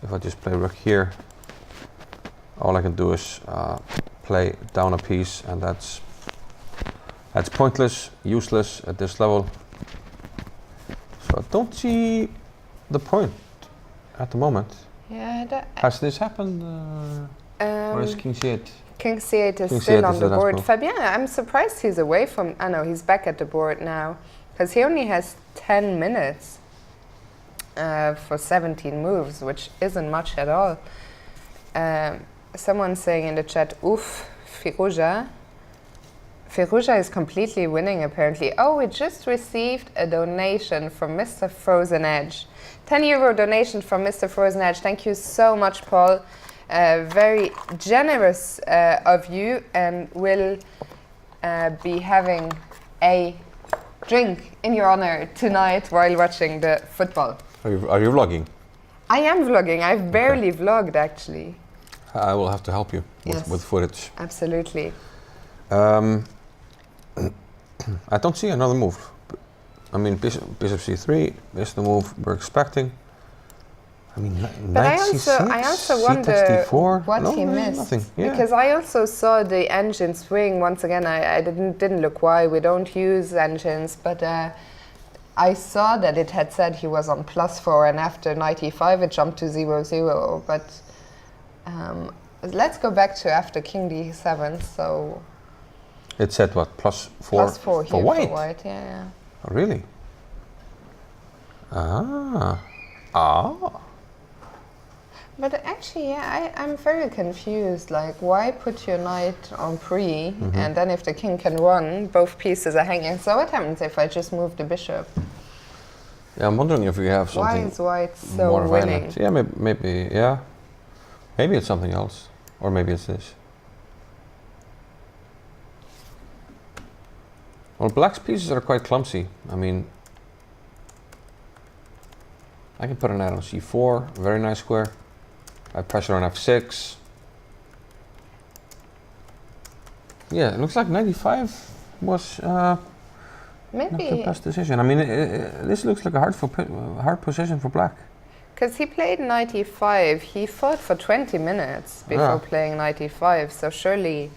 if I just play rook here, all I can do is play down a piece, and that's pointless, useless at this level. So I don't see the point at the moment. Yeah. Has this happened? Or is king c8? King c8 is still on the board. Fabien, I'm surprised he's away from. I know he's back at the board now, because he only has 10 minutes for 17 moves, which isn't much at all. Someone's saying in the chat, "Oof, Firuja." Firuja is completely winning apparently. Oh, we just received a donation from Mr. Frozen Edge. €10 donation from Mr. Frozen Edge. Thank you so much, Paul. Very generous of you, and will be having a drink in your honor tonight while watching the football. Are you vlogging? I am vlogging. I've barely vlogged actually. I will have to help you with footage. Absolutely. I don't see another move. I mean, bishop c3 is the move we're expecting. I mean, knight c6, I also wonder what he missed. Nothing. Yeah. Because I also saw the engine swing. Once again, I didn't look why. We don't use engines, but I saw that it had said he was on +4, and after 95 it jumped to 0-0. But let's go back to after king d7. So it said what, +4? +4 for here white? For white, yeah. Oh, really? But actually, yeah, I'm very confused. Like, why put your knight on pre, and then if the king can run, both pieces are hanging. So what happens if I just move the bishop? Yeah, I'm wondering if we have something. Why is white so more winning? Yeah, maybe, yeah. Maybe it's something else, or maybe it's this. Well, black's pieces are quite clumsy. I mean, I can put a knight on c4, very nice square. I pressure on f6. Yeah, it looks like 95 was Maybe not the best decision. I mean, this looks like a hard position for black. Because he played 95, he fought for 20 minutes before playing 95, so surely...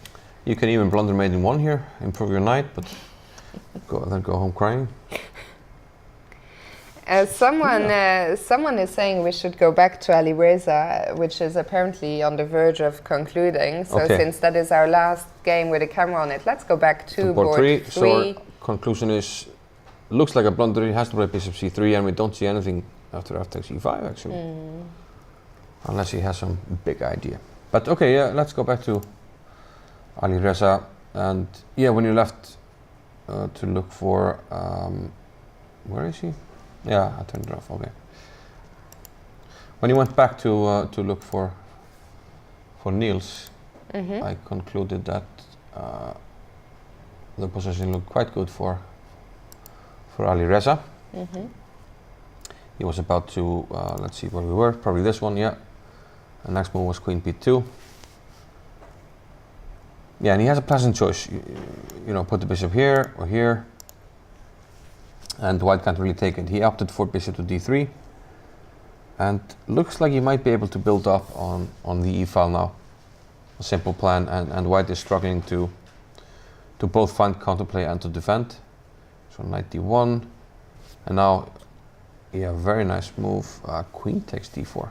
You can even blunder mate in 1 here, improve your knight, but then go home crying. Someone is saying we should go back to Alireza, which is apparently on the verge of concluding. So since that is our last game with a camera on it, let's go back to board 3. So our conclusion is, looks like a blunder. He has to play bishop c3, and we don't see anything after takes e5 actually, unless he has some big idea. But okay, yeah, let's go back to Alireza. And yeah, when you left to look for where is he? Yeah, I turned it off. Okay. When you went back to look for Niels, I concluded that the position looked quite good for Ali Reza. He was about to, let's see where we were, probably this one, yeah. The next move was Queen B2. Yeah, and he has a pleasant choice. You know, put the bishop here or here. And white can't really take it. He opted for bishop to D3. And looks like he might be able to build up on the E file now. A simple plan, and white is struggling to both find counterplay and to defend. So knight D1. And now, yeah, very nice move. Queen takes D4.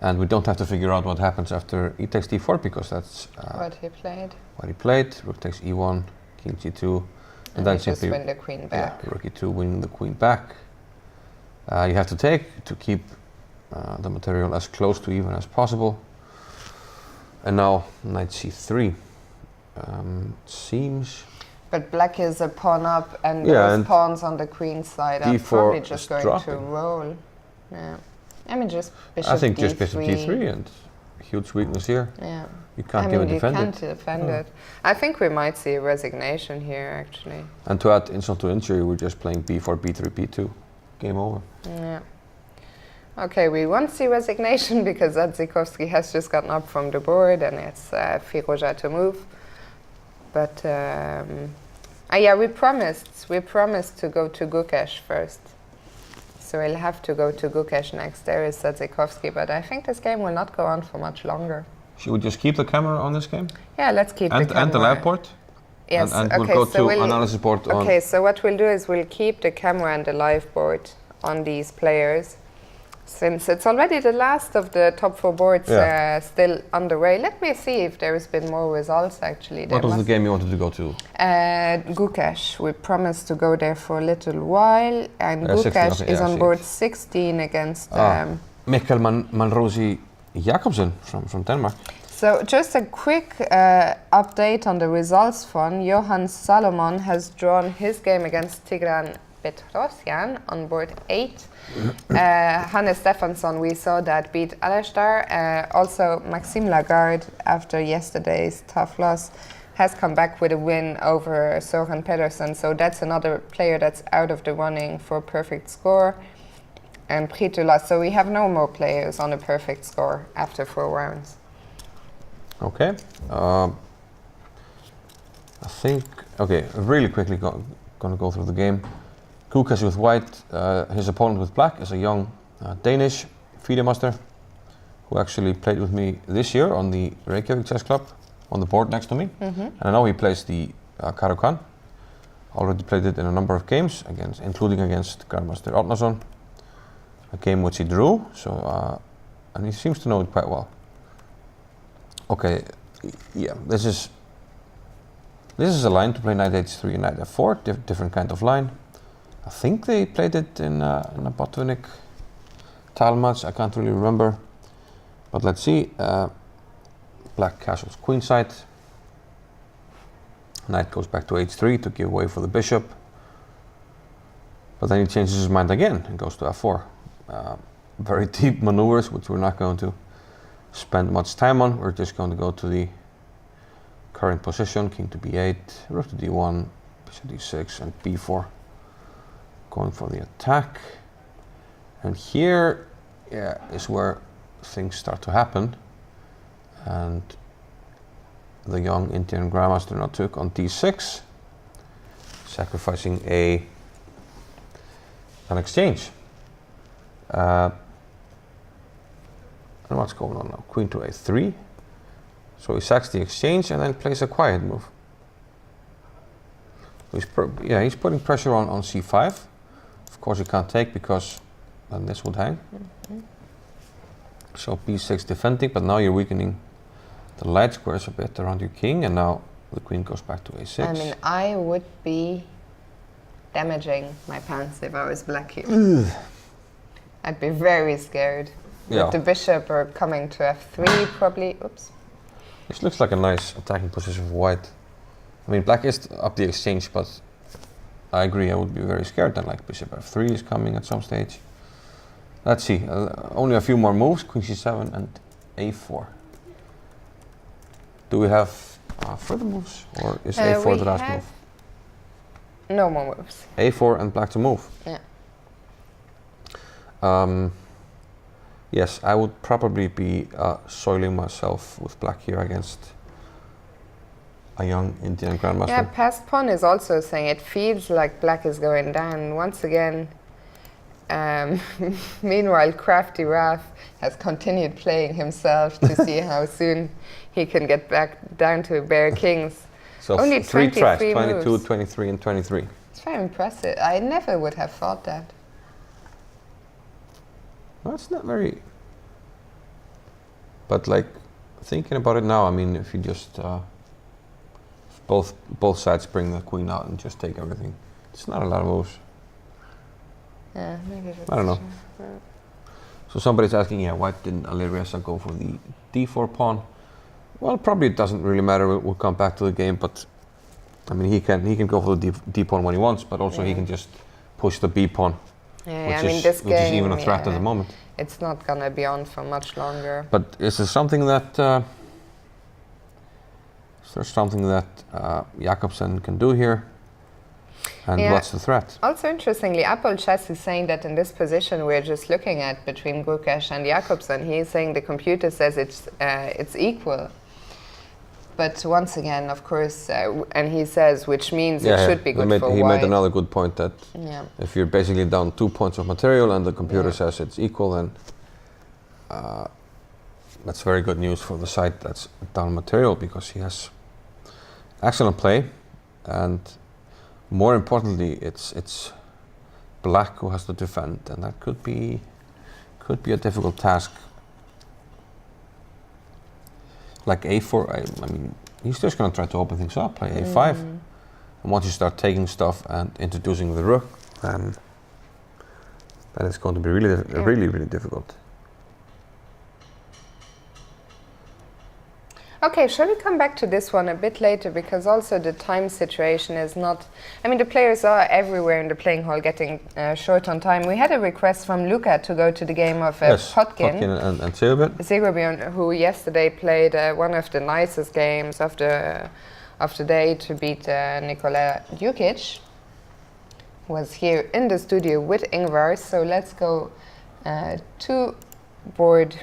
And we don't have to figure out what happens after e takes D4 because that's what he played. What he played. Rook takes E1, King G2. And then simply just win the queen back. Yeah, Rook E2, winning the queen back. You have to take to keep the material as close to even as possible. And now knight C3. Seems. But black is a pawn up, and those pawns on the queen side are probably just going to roll. Yeah. I mean, just bishop D3. I think just bishop D3 and huge weakness here. Yeah. You can't even defend it. You can't defend it. I think we might see a resignation here, actually. And to add insult to injury, we're just playing B4, B3, B2. Game over. Yeah. Okay, we won't see resignation because Adzikowski has just gotten up from the board and it's Firoja to move. But yeah, we promised to go to Gukesh first. So we'll have to go to Gukesh next. There is Adzikowski, but I think this game will not go on for much longer. Should we just keep the camera on this game? Yeah, let's keep the camera. And the live port? Yes, and we'll go to analysis board on. Okay, so what we'll do is we'll keep the camera and the live board on these players. Since it's already the last of the top 4 boards still underway. Let me see if there's been more results actually. What was the game you wanted to go to? Gukesh. We promised to go there for a little while, and Gukesh is on board 16 against Mikkel Manrosi Jacobsen from Denmark. So just a quick update on the results front. Johan Salomon has drawn his game against Tigran Petrosyan on board 8. Hannes Stefansson, we saw that beat Alashtar. Also Maxime Lagarde, after yesterday's tough loss, has come back with a win over Soren Pedersen. So that's another player that's out of the running for perfect score. And Pritula. So we have no more players on a perfect score after 4 rounds. Okay. I think, okay, really quickly gonna go through the game. Gukesh with white, his opponent with black is a young Danish FIDE master who actually played with me this year on the Reykjavik Chess Club on the board next to me. And I know he plays the Karakan. Already played it in a number of games, including against Grandmaster Árnason, a game which he drew, so and he seems to know it quite well. Okay, yeah, this is a line to play knight h3 and knight f4, different kind of line. I think they played it in a Botvinnik tile match, I can't really remember. But let's see, black castles queenside. Knight goes back to h3 to give way for the bishop. But then he changes his mind again and goes to f4. Very deep maneuvers, which we're not going to spend much time on. We're just going to go to the current position, king to b8, rook to d1, bishop d6, and b4. Going for the attack. And here, yeah, is where things start to happen. And the young Indian Grandmaster now took on d6, sacrificing an exchange. And what's going on now? Queen to a3. So he sacks the exchange and then plays a quiet move. He's putting pressure on c5. Of course he can't take because then this would hang. So b6 defending, but now you're weakening the light squares a bit around your king, and now the queen goes back to a6. I mean, I would be damaging my pants if I was black here. I'd be very scared. With the bishop or coming to f3 probably. Oops. This looks like a nice attacking position for white. I mean, black is up the exchange, but I agree, I would be very scared then, like bishop f3 is coming at some stage. Let's see, only a few more moves, queen c7 and a4. Do we have further moves, or is a4 the last move? No more moves. a4 and black to move. Yeah. Yes, I would probably be soiling myself with black here against a young Indian grandmaster. Yeah, past pawn is also saying it feels like black is going down once again. Meanwhile, crafty Raf has continued playing himself to see how soon he can get back down to bare kings. So only 3 tracks, 22, moves. 23 and 23. It's very impressive. I never would have thought that. Well, it's not very... But like, thinking about it now, I mean, if you just... both sides bring the queen out and just take everything. It's not a lot of moves. Yeah, maybe that's I don't know. true. So somebody's asking, yeah, why didn't Alireza go for the d4 pawn? Well, probably it doesn't really matter. We'll come back to the game, but I mean, he can go for the d pawn when he wants, but also he can just push the b pawn, Yeah, which is even a threat at the moment. It's not gonna be on for much longer. But is there something that Jakobsen can do here? And what's the threat? Also interestingly, Apple Chess is saying that in this position we're just looking at between Gukesh and Jakobsen, he's saying the computer says it's equal. But once again, of course, and he says, which means it should be good for white. He made another good point that if you're basically down 2 points of material and the computer says it's equal, then that's very good news for the side that's down material, because he has excellent play, and more importantly, it's black who has to defend, and that could be a difficult task. Like a4, I mean, he's just going to try to open things up, play a5. And once you start taking stuff and introducing the rook, then it's going to be really difficult. Okay, shall we come back to this one a bit later, because also the time situation is not... I mean, the players are everywhere in the playing hall getting short on time. We had a request from Luca to go to the game of Potkin and Segerbjörn, who yesterday played one of the nicest games of the day to beat Nikola Djukic. Was here in the studio with Ingvar, so let's go to board...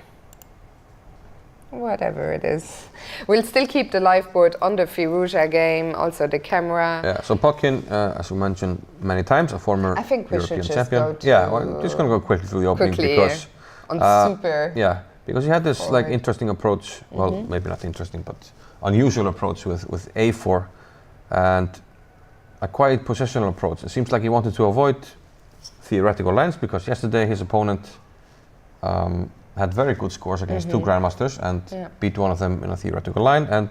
whatever it is. We'll still keep the live board on the Firouzja game, also the camera. Yeah, so Potkin, as we mentioned many times, a former European champion. Well, just going to go quickly through the opening because... super. Yeah, because he had this like interesting approach, well, maybe not interesting, but unusual approach with a4 and a quiet positional approach. It seems like he wanted to avoid theoretical lines, because yesterday his opponent had very good scores against two grandmasters and beat one of them in a theoretical line and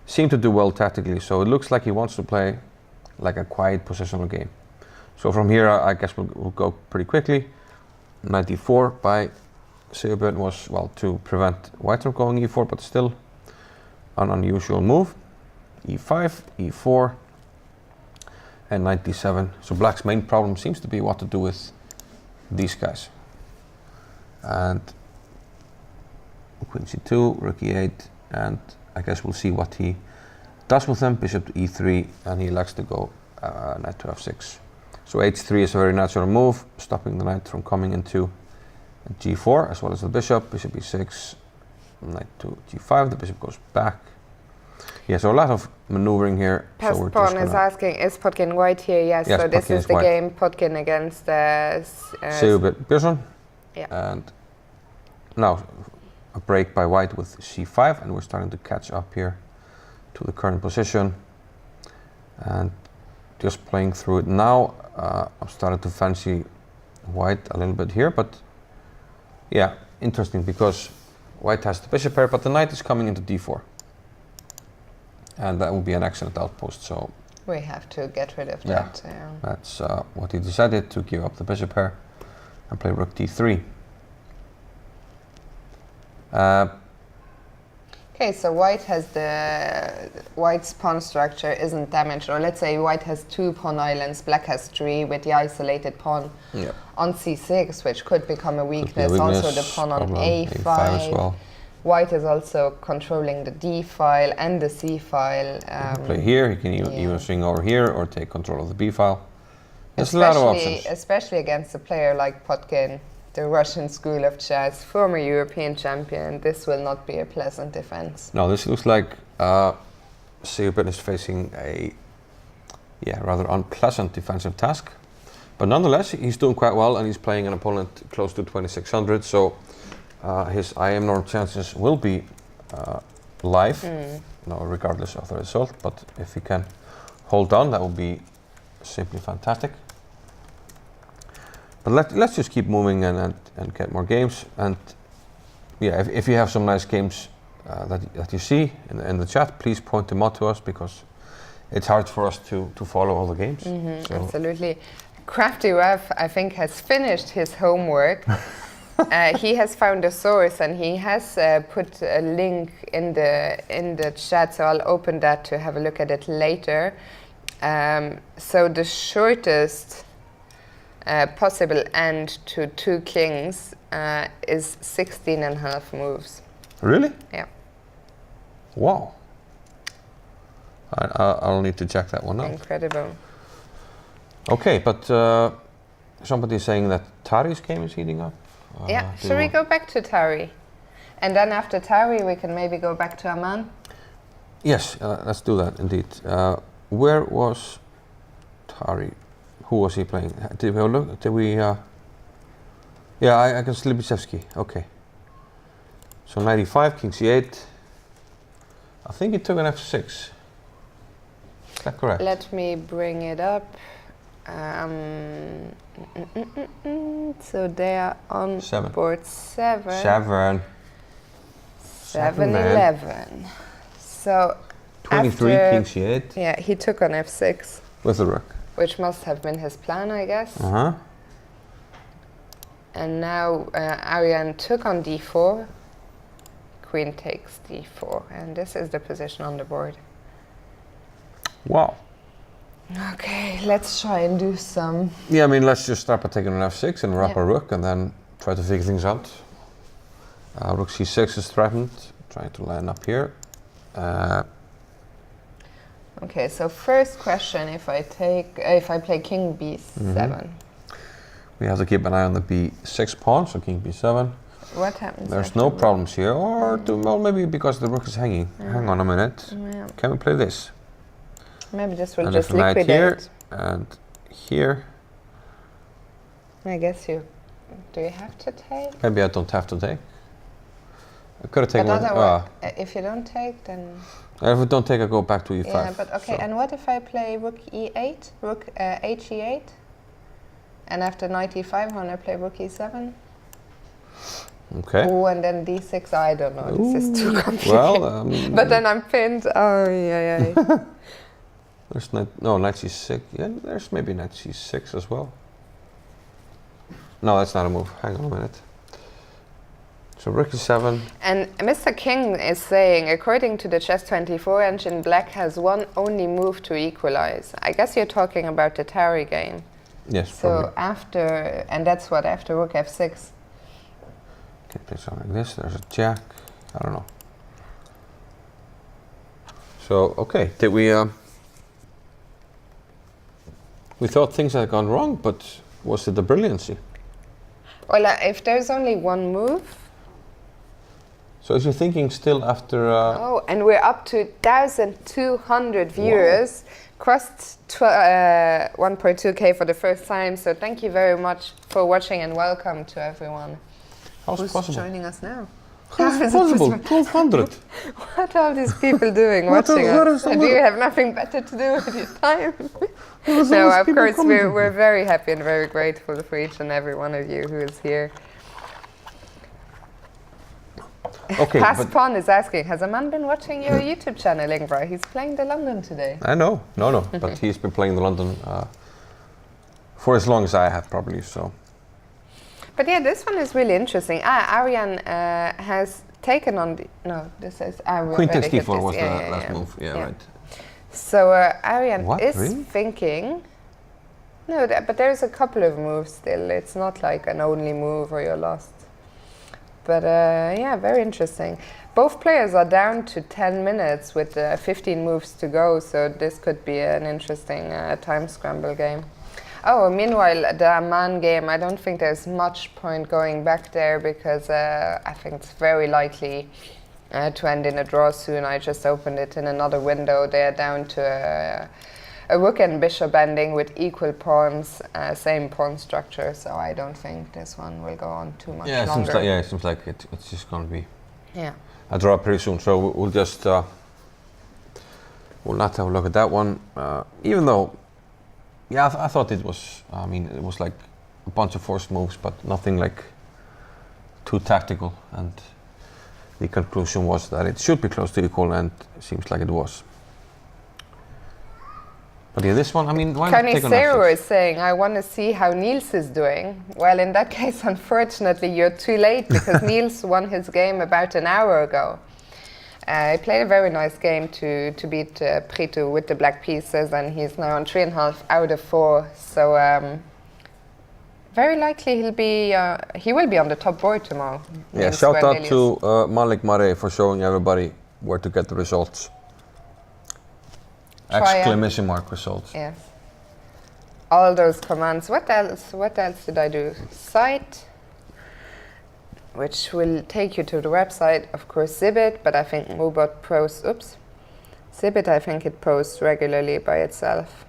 seemed to do well tactically. So it looks like he wants to play like a quiet positional game. So from here, I guess we'll go pretty quickly. 94 by Segerbjörn was, well, to prevent white from going e4, but still an unusual move. e5, e4, and 97. So black's main problem seems to be what to do with these guys. And queen c2, rook e8, and I guess we'll see what he does with them. Bishop to e3, and he likes to go knight to f6. So h3 is a very natural move, stopping the knight from coming into g4, as well as the bishop. Bishop e6, knight to g5, the bishop goes back. Yeah, so a lot of maneuvering here. Past pawn is asking, is Potkin white here? Yes, so this is the game Potkin against Segerbjörn. Yeah. And now a break by white with c5, and we're starting to catch up here to the current position. And just playing through it now, I've started to fancy white a little bit here, but yeah, interesting, because white has the bishop pair, but the knight is coming into d4. And that will be an excellent outpost, so... we have to get rid of that. Yeah, that's what he decided, to give up the bishop pair and play rook d3. Okay, Okay, so white's pawn structure isn't damaged, or let's say white has 2 pawn islands, black has 3 with the isolated pawn on c6, which could become a weakness. Also the pawn on a5 as well. White is also controlling the d file and the c file. Play here, he can even swing over here or take control of the b file. There's a lot of options. Especially against a player like Potkin, the Russian school of chess, former European champion. This will not be a pleasant defense. No, this looks like Sigurbjörn is facing a rather unpleasant defensive task. But nonetheless, he's doing quite well, and he's playing an opponent close to 2600, so his IM norm chances will be live, regardless of the result. But if he can hold on, that would be simply fantastic. But let's just keep moving and get more games. And yeah, if you have some nice games that you see in the chat, please point them out to us, because it's hard for us to follow all the games. So absolutely. Crafty Ref, I think, has finished his homework. He has found a source, and he has put a link in the chat, so I'll open that to have a look at it later. So the shortest possible end to 2 kings is 16.5 moves. Really? Yeah. Wow. I'll need to check that one out. Incredible. Okay, but somebody is saying that Tari's game is heating up. Yeah, should we go back to Tari? And then after Tari, we can maybe go back to Aman? Yes, let's do that indeed. Where was Tari? Who was he playing? Did we look? Did we? Yeah, I can Slibicevsky. Okay. So 95, king c8. I think he took an f6. Is that correct? Let me bring it up. So they are on board 7. 7-11. So 23, after, king c8. Yeah, he took on f6. With the rook. Which must have been his plan, I guess. And now Arjan took on d4. Queen takes d4. And this is the position on the board. Wow. Okay, let's try and do some. Yeah, I mean, let's just start by taking an f6 and wrap a rook, and then try to figure things out. Rook c6 is threatened. Trying to line up here. Okay, so first question: if I play king b7, we have to keep an eye on the b6 pawn. So king b7. What happens? There's no problems here, or well, maybe because the rook is hanging. Hang on a minute. Can we play this? Maybe this will and just liquidate. Here and here. I guess you. Do you have to take? Maybe I don't have to take. I could have taken one. If you don't take, then. If we don't take, I go back to e5. Yeah, but okay. So. And what if I play rook e8, rook h e8, and after knight e5, I want to play rook e7? Okay. Oh, and then d6. I don't know. This is too complicated. Well, but then I'm pinned. Oh yeah. There's knight c6. Yeah, there's maybe knight c6 as well. No, that's not a move. Hang on a minute. So rook e7. And Mr. King is saying, according to the Chess24 engine, black has one only move to equalize. I guess you're talking about the Tari game. Yes, so probably. after rook f6. Okay, play something like this. There's a jack. I don't know. So, okay, did we... we thought things had gone wrong, but was it the brilliancy? Well, if there's only one move... So if you're thinking still after... oh, and we're up to 1,200 viewers. Wow. Crossed 1.2k for the first time, so thank you very much for watching and welcome to everyone. How's possible? Joining us now. How's it possible? 1,200! What are these people doing watching us? Do you have nothing better to do with your time? No, of course, we're very happy and very grateful for each and every one of you who is here. Okay, Paspon is asking, has Aman been watching your YouTube channel, Ingvar? He's playing the London today. I know, no, but he's been playing the London for as long as I have, probably, so. But yeah, this one is really interesting. Arjan has taken on the... No, this is... Queen takes d4 was the last move. Yeah, right. So Arian is really? thinking... No, but there's a couple of moves still. It's not like an only move or you're lost. But yeah, very interesting. Both players are down to 10 minutes with 15 moves to go, so this could be an interesting time scramble game. Oh, meanwhile, the Amman game, I don't think there's much point going back there because I think it's very likely to end in a draw soon. I just opened it in another window. They're down to a rook and bishop ending with equal pawns, same pawn structure, so I don't think this one will go on too much longer. It seems like it's just going to be a draw pretty soon. So we'll just we'll not have a look at that one, even though, I thought it was. I mean, it was like a bunch of forced moves, but nothing like too tactical. And the conclusion was that it should be close to equal, and it seems like it was. But yeah, this one, I mean, why not take on Canicero is saying, I want to see how Niels is doing. Well, in that case, unfortunately, you're too late because Niels won his game about an hour ago. He played a very nice game to beat Prito with the black pieces, and he's now on 3.5 out of 4. So very likely he will be on the top board tomorrow. Yeah, shout out to Malik Mare for showing everybody where to get the results. Exclamation mark results. Yes. All those commands. What else did I do? Site, which will take you to the website. Of course, Zibit, but I think Mubot posts. Oops. Zibit, I think it posts regularly by itself.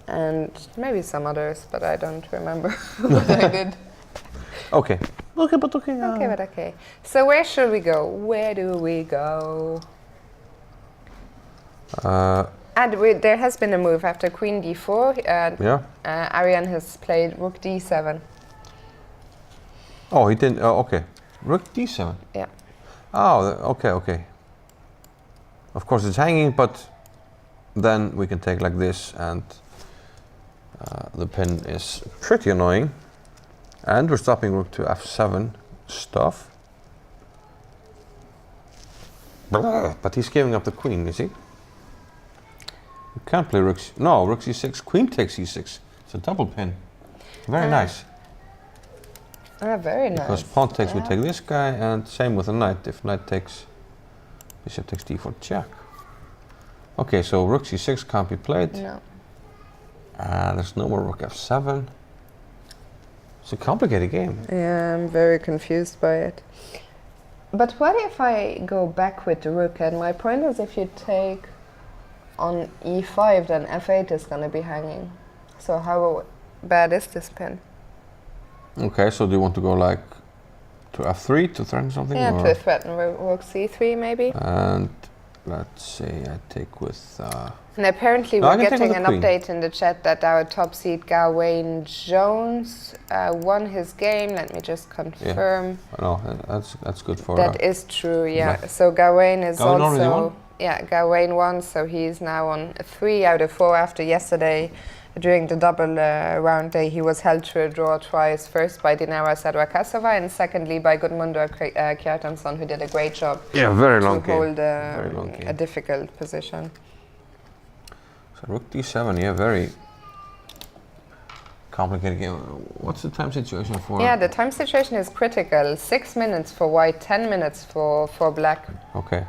And maybe some others, but I don't remember what I did. Okay. Okay. So where should we go? Where do we go? And there has been a move after Queen d4. Arian has played Rook d7. Oh, he didn't. Okay. Rook d7. Yeah. Oh, okay. Of course, it's hanging, but then we can take like this, and the pin is pretty annoying. And we're stopping Rook to f7 stuff. But he's giving up the queen, is he? You can't play rook. No, rook c6. Queen takes e6. It's a double pin. Very nice. Very nice. Because pawn takes, we take this guy, and same with the knight. If knight takes, bishop takes d4 check. Okay, so rook c6 can't be played. No. There's no more rook f7. It's a complicated game. Yeah, I'm very confused by it. But what if I go back with the rook? And my point is, if you take on e5, then f8 is going to be hanging. So how bad is this pin? Okay, so do you want to go like to f3 to threaten something? Yeah, to threaten rook c3 maybe. And let's say I take with... and apparently we're getting an update in the chat that our top seed Gawain Jones won his game. Let me just confirm. Yeah. No, that's good for... That is true, yeah. Black. So Gawain is also... Yeah, Gawain won, so he's now on 3 out of 4 after yesterday. During the double round day, he was held to a draw twice, first by Dinara Sadrakasova and secondly by Gudmundur Kjartansson, who did a great job very long to hold a difficult position. So rook d7, very complicated game. What's the time situation for? Yeah, the time situation is critical. 6 minutes for white, 10 minutes for black. Okay.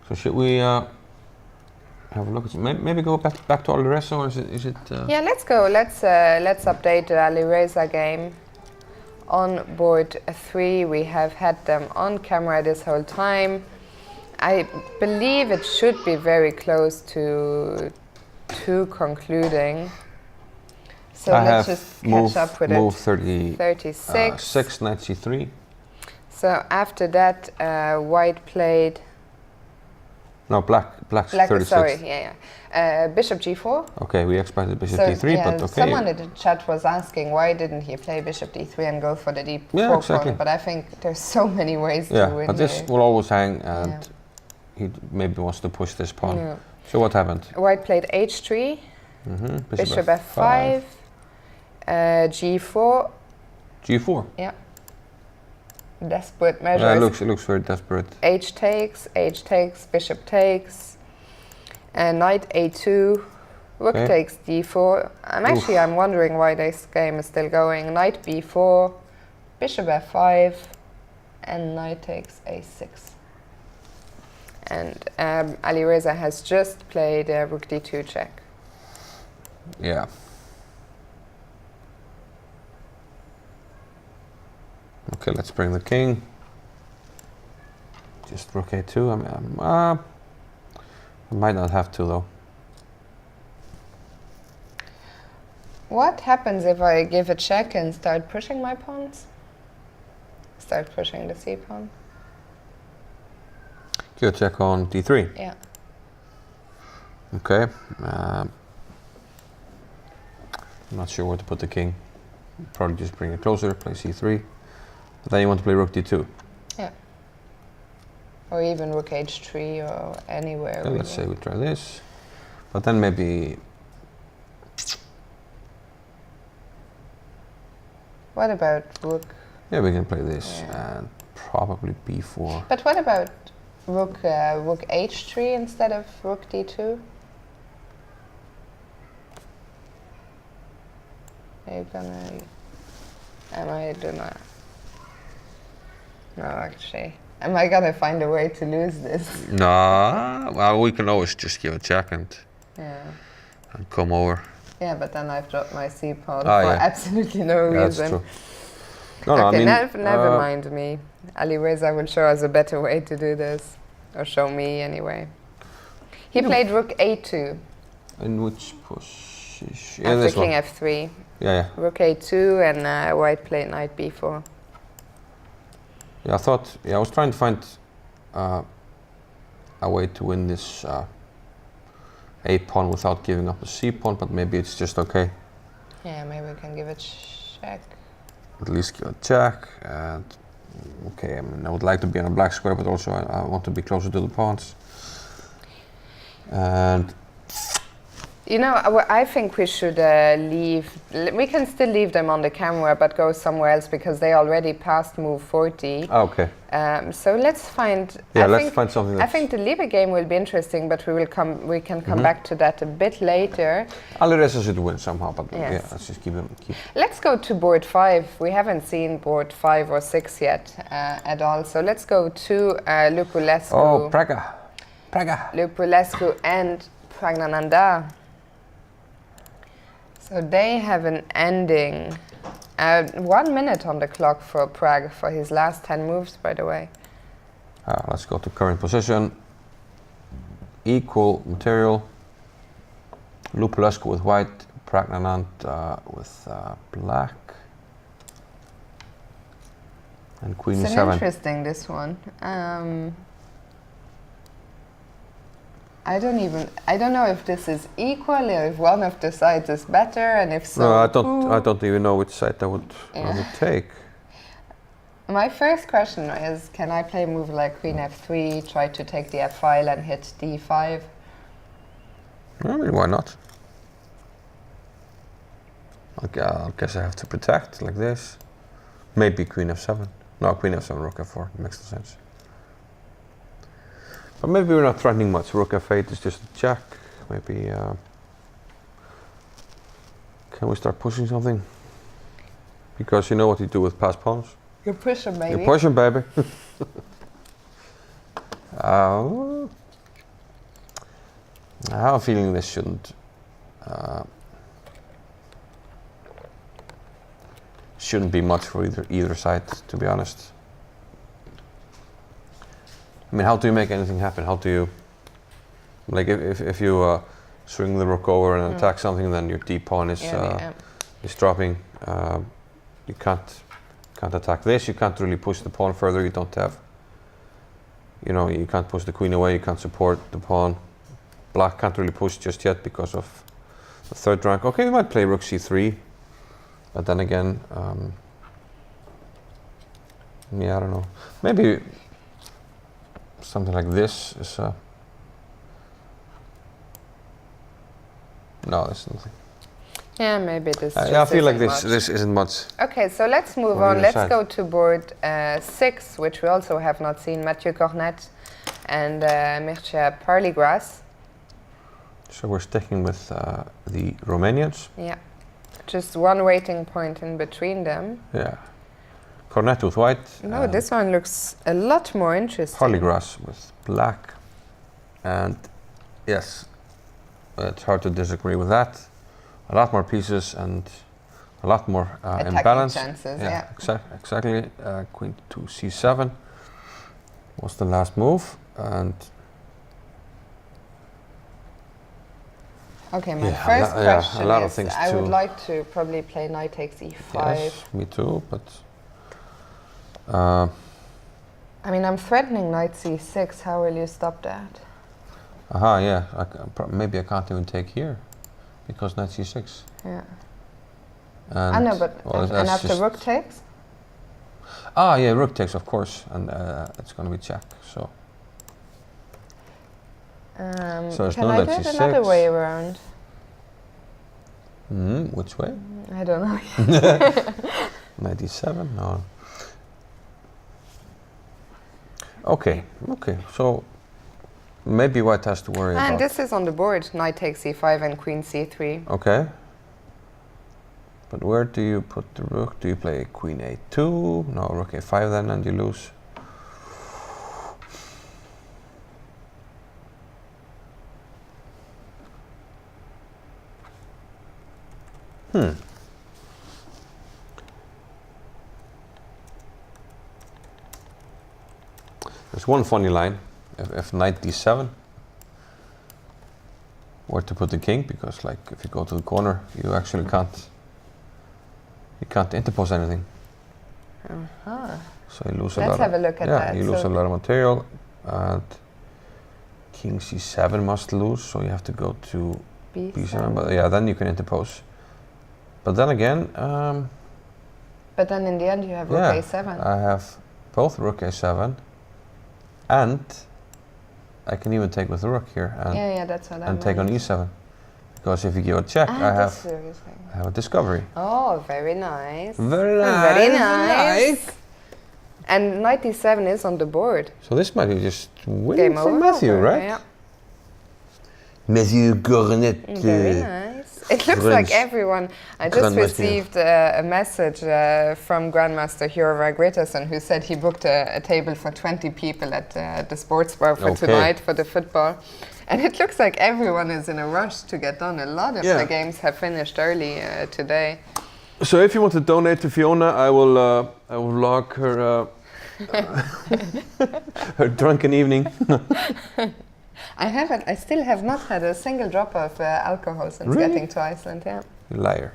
So should we have a look at maybe go back to Alireza, or is it? Yeah, let's go. Let's update the Alireza game. On board 3, we have had them on camera this whole time. I believe it should be very close to concluding. So let's just catch up with move it. 36. 6, knight c3. So after that, white played. No, black's 36. Sorry, bishop g4. Okay, we expected bishop d3, but okay. Someone in the chat was asking why didn't he play bishop d3 and go for the d4 pawn, but I think there's so many ways to win. But this will always hang, and he maybe wants to push this pawn. Yeah. So what happened? White played h3, bishop f5, g4. g4? Yeah. desperate measures. Yeah, it looks very desperate. H takes, bishop takes, and knight a2, rook takes d4. I'm wondering why this game is still going. Knight b4, bishop f5, and knight takes a6. And Alireza has just played rook d2 check. Yeah. Okay, let's bring the king. Just rook a2. I might not have to though. What happens if I give a check and start pushing my pawns? Start pushing the c pawn? Give a check on d3. Yeah. Okay. I'm not sure where to put the king. Probably just bring it closer, play c3. But then you want to play rook d2. Yeah. Or even rook h3 or anywhere. Okay, let's say we try this. But then maybe... What about rook? Yeah, we can play this and probably b4. But what about rook h3 instead of rook d2? Are you gonna... Am I gonna... No, actually. Am I gonna find a way to lose this? No, well, we can always just give a check and come over. Yeah, but then I've dropped my c pawn for absolutely no reason. That's true. No, okay, I mean, never mind me. Alireza will show us a better way to do this. Or show me anyway. He played rook a2. In which position? After king f3. Yeah. Rook a2 and white played knight b4. Yeah, I was trying to find a way to win this a pawn without giving up the c pawn, but maybe it's just okay. Yeah, maybe we can give it check. At least give a check. And okay, I mean, I would like to be on a black square, but also I want to be closer to the pawns. And you know, I think we should leave. We can still leave them on the camera, but go somewhere else because they already passed move 40. Okay. So let's find. Yeah, let's find something. I think the Liebe game will be interesting, but we can come back to that a bit later. Alireza should win somehow, but yeah, let's just keep. Let's go to board 5. We haven't seen board 5 or 6 yet at all. So let's go to Lupulescu. Oh, Praga. Lupulescu and Pragnanandar. So they have an ending. 1 minute on the clock for Prague for his last 10 moves, by the way. Let's go to current position. Equal material. Lupulescu with white, Pragnanand with black. And queen it's e7. Interesting, this one. I don't know if this is equal or if one of the sides is better, and if so, no, I don't even know which side I would take. My first question is, can I play a move like queen f3, try to take the f file and hit d5? I mean, why not? Okay, I guess I have to protect like this. Maybe queen f7. No, queen f7, rook f4. Makes no sense. But maybe we're not threatening much. Rook f8 is just a check. Maybe can we start pushing something? Because you know what you do with passed pawns. You're pushing, baby. You're pushing, baby. I have a feeling this shouldn't be much for either side, to be honest. I mean, how do you make anything happen? How do you, like, if you swing the rook over and attack something, then your d pawn is dropping. You can't attack this. You can't really push the pawn further. You don't have, you can't push the queen away. You can't support the pawn. Black can't really push just yet because of the third rank. Okay, we might play rook c3, but then again, yeah, I don't know. Maybe something like this is no, that's nothing. Yeah, maybe this. Yeah, I feel like much. this isn't much. Okay, so let's move on. Let's go to board 6, which we also have not seen. Mathieu Cornet and Mircea Parligras. So we're sticking with the Romanians. Yeah, just one waiting point in between them. Yeah, Cornet with white. No, this one looks a lot more interesting. Parligras with black, and yes, it's hard to disagree with that. A lot more pieces and a lot more imbalance. Chances, Exactly. Queen to c7 was the last move, and okay, my first question a lot of is, things I would like to probably play knight takes e5. Yes, me too, but I mean, I'm threatening knight c6. How will you stop that? yeah. Maybe I can't even take here because knight c6. Yeah. And I know, but and after rook takes? Yeah, rook takes, of course, and it's going to be check. So. So there's can no I knight do it c6. another way around? Which way? I don't know. Knight d7? No. Okay. So maybe white has to worry about. And this is on the board. Knight takes e5 and queen c3. Okay. But where do you put the rook? Do you play queen a2? No, rook a5 then, and you lose. There's one funny line. If knight d7, where to put the king, because like if you go to the corner, you actually can't interpose anything. So you lose a lot. Let's have a look at that. You lose a lot of material, and king c7 must lose. So you have to go to b7. But yeah, then you can interpose. But then again. But then in the end, you have rook a7. I have both rook a7, and I can even take with the rook here. And that's what I and take on e7, because if you give a check, I have a discovery. Oh, very nice. Very nice. Very nice. And knight d7 is on the board. So this might be just win for Mathieu, right? Yeah. Mathieu Cornet. Very nice. It looks like everyone. I just received a message from Grandmaster Hjörvar Gretarsson, who said he booked a table for 20 people at the sports bar for tonight for the football. And it looks like everyone is in a rush to get done. A lot of the games have finished early today. So if you want to donate to Fiona, I will log her her drunken evening. I still have not had a single drop of alcohol since getting to Iceland. Yeah. You liar!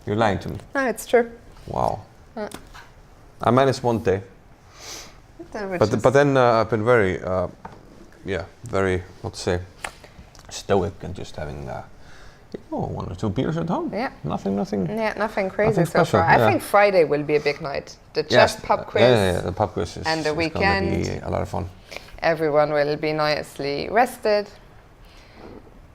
You're lying to me. No, it's true. Wow. I managed one day. But then I've been very, what to say, stoic and just having, 1 or 2 beers at home. Yeah. Nothing. Yeah, nothing crazy nothing so far. I think Friday will be a big night. The chess pub quiz. Yeah, the pub quiz is and the weekend. Going to be a lot of fun. Everyone will be nicely rested.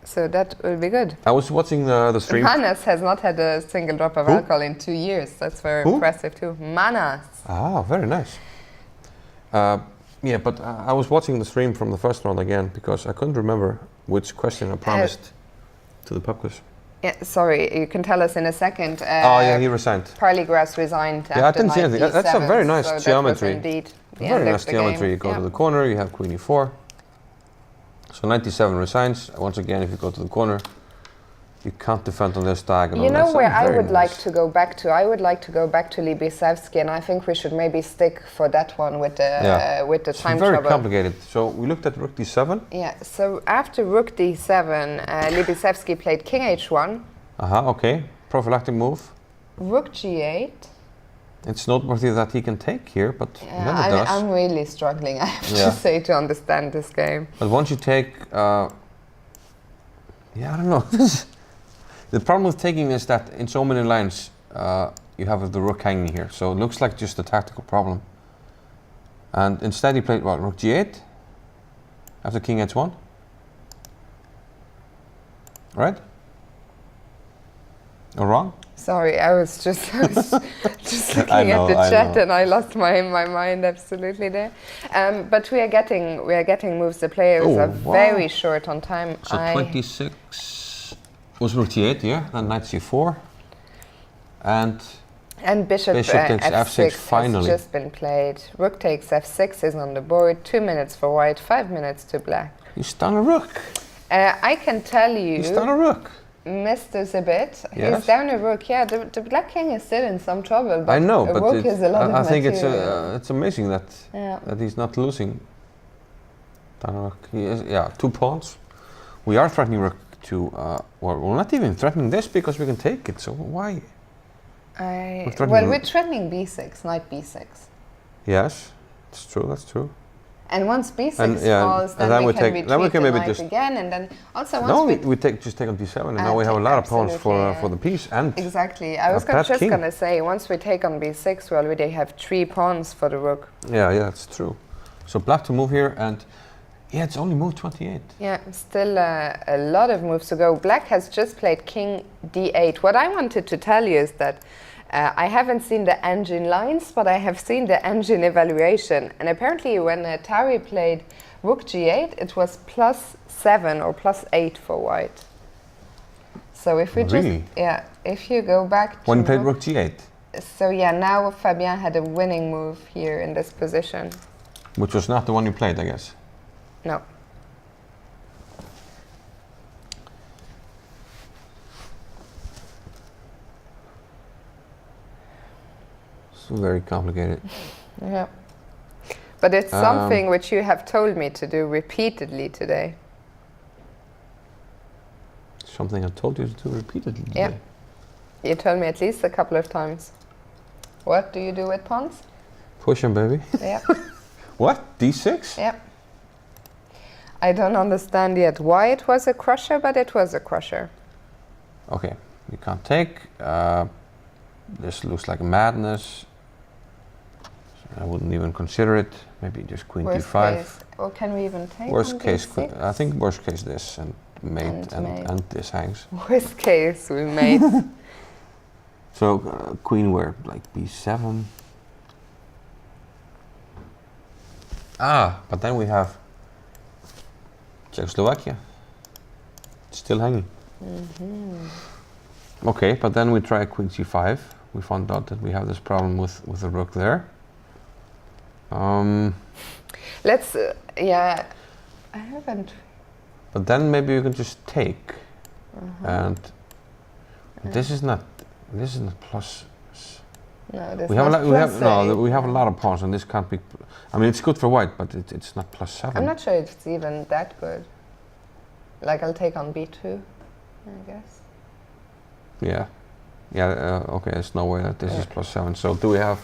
So that will be good. I was watching the stream. Manas has not had a single drop of alcohol in 2 years. That's very impressive too. Manas. Ah, very nice. But I was watching the stream from the first round again because I couldn't remember which question I promised to the pub quiz. Yeah, sorry, you can tell us in a second. He resigned. Parligras resigned after I didn't see anything. That's a very nice geometry. That was indeed very nice geometry. You go to the corner, you have queen e4. So knight d7 resigns. Once again, if you go to the corner, you can't defend on this diagonal. You know where I would like to go back to? I would like to go back to Libisevsky, and I think we should maybe stick for that one with the time trouble. Very complicated. So we looked at rook d7. Yeah. So after rook d7, Libisevsky played king h1. Okay. Prophylactic move. Rook g8. It's noteworthy that he can take here, but never does. I'm really struggling, I have to say, to understand this game. But once you take, I don't know. The problem with taking is that in so many lines, you have the rook hanging here. So it looks like just a tactical problem. And instead he played, rook g8 after king h1. Right? Oh, wrong? Sorry, I was just looking at the chat and I lost my mind absolutely there. But we are getting moves. The players are very short on time. So 26 was rook g8, yeah, then knight c4, and bishop takes f6 finally. has just been played. Rook takes f6 is on the board. 2 minutes for white, 5 minutes to black. You stun a rook. I can tell you. You stun a rook. Missed us a bit. Yes. He's down a rook. Yeah, the black king is still in some trouble. But I know, a but rook is a lot of I think material. it's amazing that he's not losing. Down a rook. He is, 2 pawns. We are threatening rook to. Well, we're not even threatening this because we can take it. So why? We're threatening b6, knight b6. Yes, it's true. That's true. And once b6 falls, then we can retreat the knight again, and then also once we just take on d7, and now we have a lot of pawns for the piece. And exactly, I was just going to say, once we take on b6, we already have 3 pawns for the rook. Yeah, that's true. So black to move here, and it's only move 28. Yeah, still a lot of moves to go. Black has just played king d8. What I wanted to tell you is that I haven't seen the engine lines, but I have seen the engine evaluation. And apparently when Tari played rook g8, it was +7 or +8 for white. So if we if you go back to... When you played rook g8? So now Fabien had a winning move here in this position. Which was not the one you played, I guess. No. Very complicated. Yeah. But it's something which you have told me to do repeatedly today. Something I told you to do repeatedly today? Yeah. You told me at least a couple of times. What do you do with pawns? Push him, baby. Yeah. What? D6? Yeah. I don't understand yet why it was a crusher, but it was a crusher. Okay. You can't take. This looks like madness. I wouldn't even consider it. Maybe just queen d5. Case. Or can we even take worst case, I think worst case this and mate and this hangs. Worst case we mate. So queen where? Like b7. But then we have Czechoslovakia. Still hanging. Okay, but then we try queen c5. We found out that we have this problem with the rook there. Let's, I haven't. But then maybe you can just take, and this is not plus. No, this we have a lot of pawns, and this can't be. I mean, it's good for white, but it's not +7. I'm not sure it's even that good. Like I'll take on b2, I guess. Yeah. Okay, there's no way that this is +7. So do we have...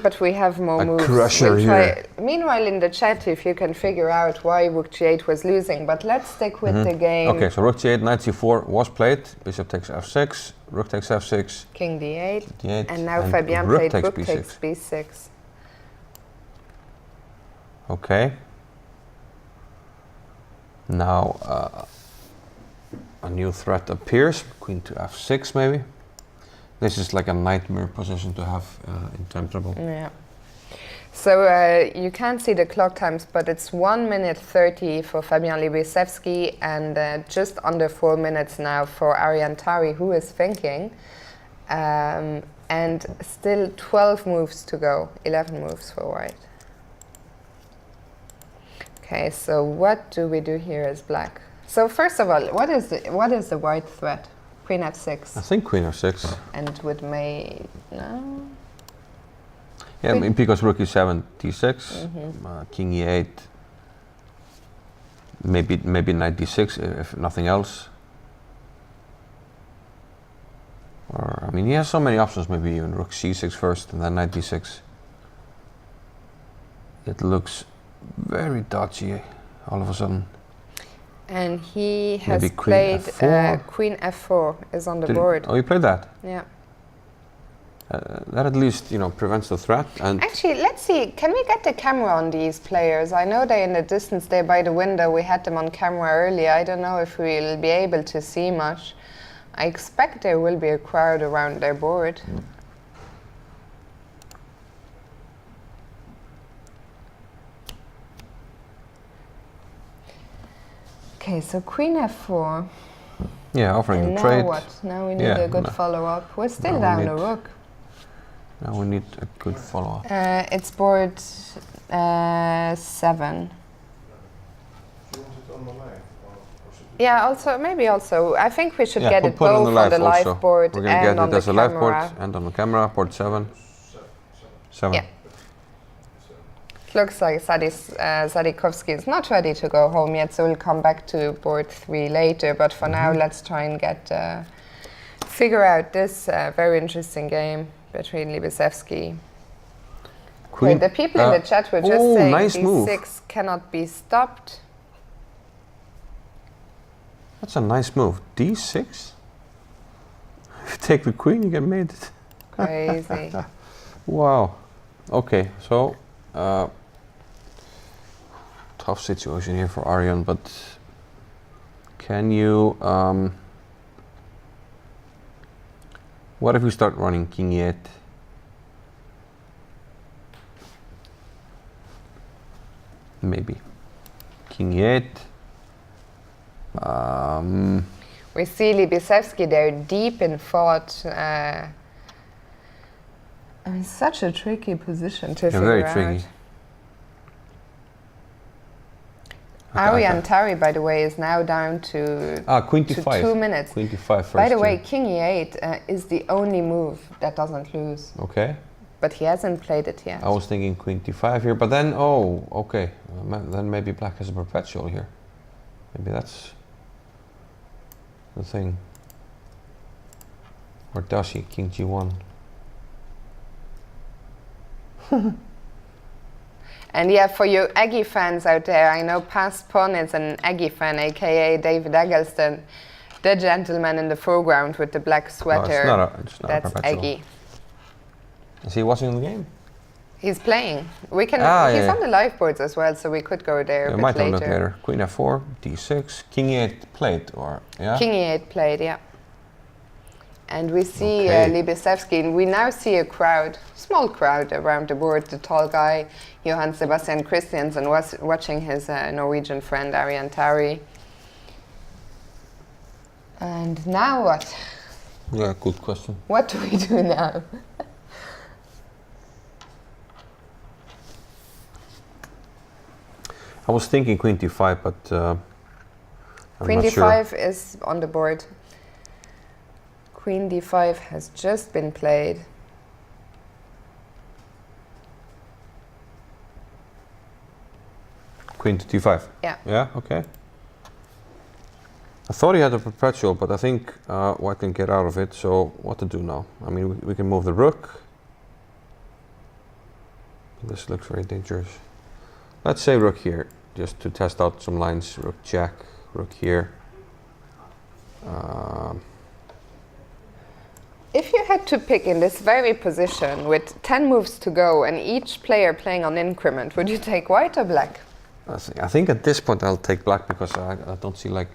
But we have more moves. Crusher here. Meanwhile, in the chat, if you can figure out why rook g8 was losing, but let's stick with the game. Okay, so rook g8, knight c4 was played. Bishop takes f6, rook takes f6. King d8. d8 and now Fabien played rook takes b6. Okay. Now a new threat appears. Queen to f6 maybe. This is like a nightmare position to have in time trouble. Yeah. So you can't see the clock times, but it's 1 minute 30 for Fabien Libysevsky and just under 4 minutes now for Ariane Tari, who is thinking. And still 12 moves to go, 11 moves for white. Okay, so what do we do here as black? So first of all, what is the white threat? Queen f6. I think queen f6. And with mate, no? Yeah, because rook e7, d6, king e8, maybe knight d6 if nothing else. Or, I mean, he has so many options, maybe even rook c6 first and then knight d6. It looks very dodgy all of a sudden. And he has played queen f4 is on the board. Oh, you played that? Yeah. That at least, prevents the threat. And actually, let's see. Can we get the camera on these players? I know they're in the distance there by the window. We had them on camera earlier. I don't know if we'll be able to see much. I expect there will be a crowd around their board. Okay, so Queen F4. Yeah, offering and a trade. Now what? Now we need a good follow-up. We're still down a rook. Now we need a good follow-up. It's board 7. Do you want it on the live? Yeah, also, maybe also. I think we should get it put both on the live also. board We're gonna and get on it the as a live board camera. and on the camera, board 7. 7. Yeah. Looks like Sadikovsky is not ready to go home yet, so we'll come back to board 3 later. But for now, let's try and figure out this very interesting game between Libisevsky. Queen. The people in the chat were just saying nice D6 move. cannot be stopped. That's a nice move. D6? If you take the queen, you get mated. Crazy. Wow. Okay, so tough situation here for Arjan, but can you what if we start running King E8? Maybe King E8. We see Libisevsky there deep in thought. I mean, such a tricky position to figure very out. tricky. Arjan Tari, by the way, is now down to Queen to D5. 2 minutes. Queen D5 first. By the way, King E8 is the only move that doesn't lose. Okay. But he hasn't played it yet. I was thinking Queen D5 here, but then, okay. Then maybe black has a perpetual here. Maybe that's the thing. Or does he? King G1. And yeah, for you Aggie fans out there, I know Past Pon is an Aggie fan, aka David Eggleston, the gentleman in the foreground with the black sweater. It's not That's a perpetual. Aggie. Is he watching the game? He's playing. We can. He's on the live boards as well, so we could go there a bit might later. Look later. Queen F4, D6, King E8 played, or yeah. King E8 played, yeah. And we see Okay. Libisevsky, and we now see a crowd, small crowd around the board. The tall guy, Johann Sebastian Christiansen, was watching his Norwegian friend Arjan Tari. And now what? Yeah, good question. What do we do now? I was thinking Queen D5, but I'm Queen not D5 sure. is on the board. Queen D5 has just been played. Queen to D5. Yeah. Yeah, okay. I thought he had a perpetual, but I think White can get out of it, so what to do now? I mean, we can move the rook. This looks very dangerous. Let's say rook here, just to test out some lines. Rook jack, rook here. If you had to pick in this very position with 10 moves to go and each player playing on increment, would you take white or black? I think at this point I'll take black because I don't see like...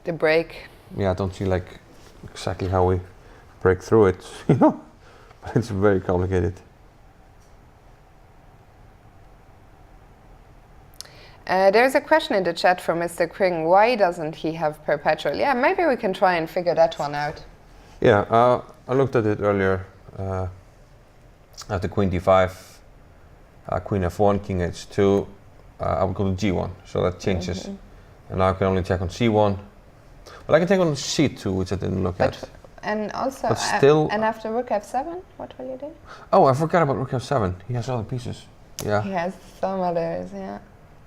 The break. Yeah, I don't see like exactly how we break through it, you know? But it's very complicated. There's a question in the chat from Mr. Kring. Why doesn't he have perpetual? Yeah, maybe we can try and figure that one out. Yeah, I looked at it earlier. At the Queen D5, Queen F1, King H2, I would go to G1, so that changes. And now I can only check on C1. But I can take on C2, which I didn't look at. And also, But still, and after Rook F7, what will you do? Oh, I forgot about Rook F7. He has other pieces. Yeah. He has some others, yeah.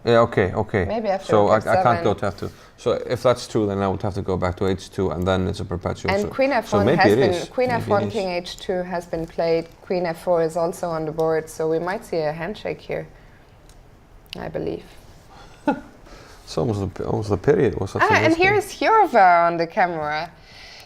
Yeah, okay. Maybe after so Rook I can't F7. go to F2. So if that's true, then I would have to go back to H2, and then it's a perpetual. And so Queen F1 so maybe has it been is. Queen Maybe F1, it is. King H2 has been played. Queen F4 is also on the board, so we might see a handshake here, I believe. It's almost the period. Was that And here's Hjorva on the camera.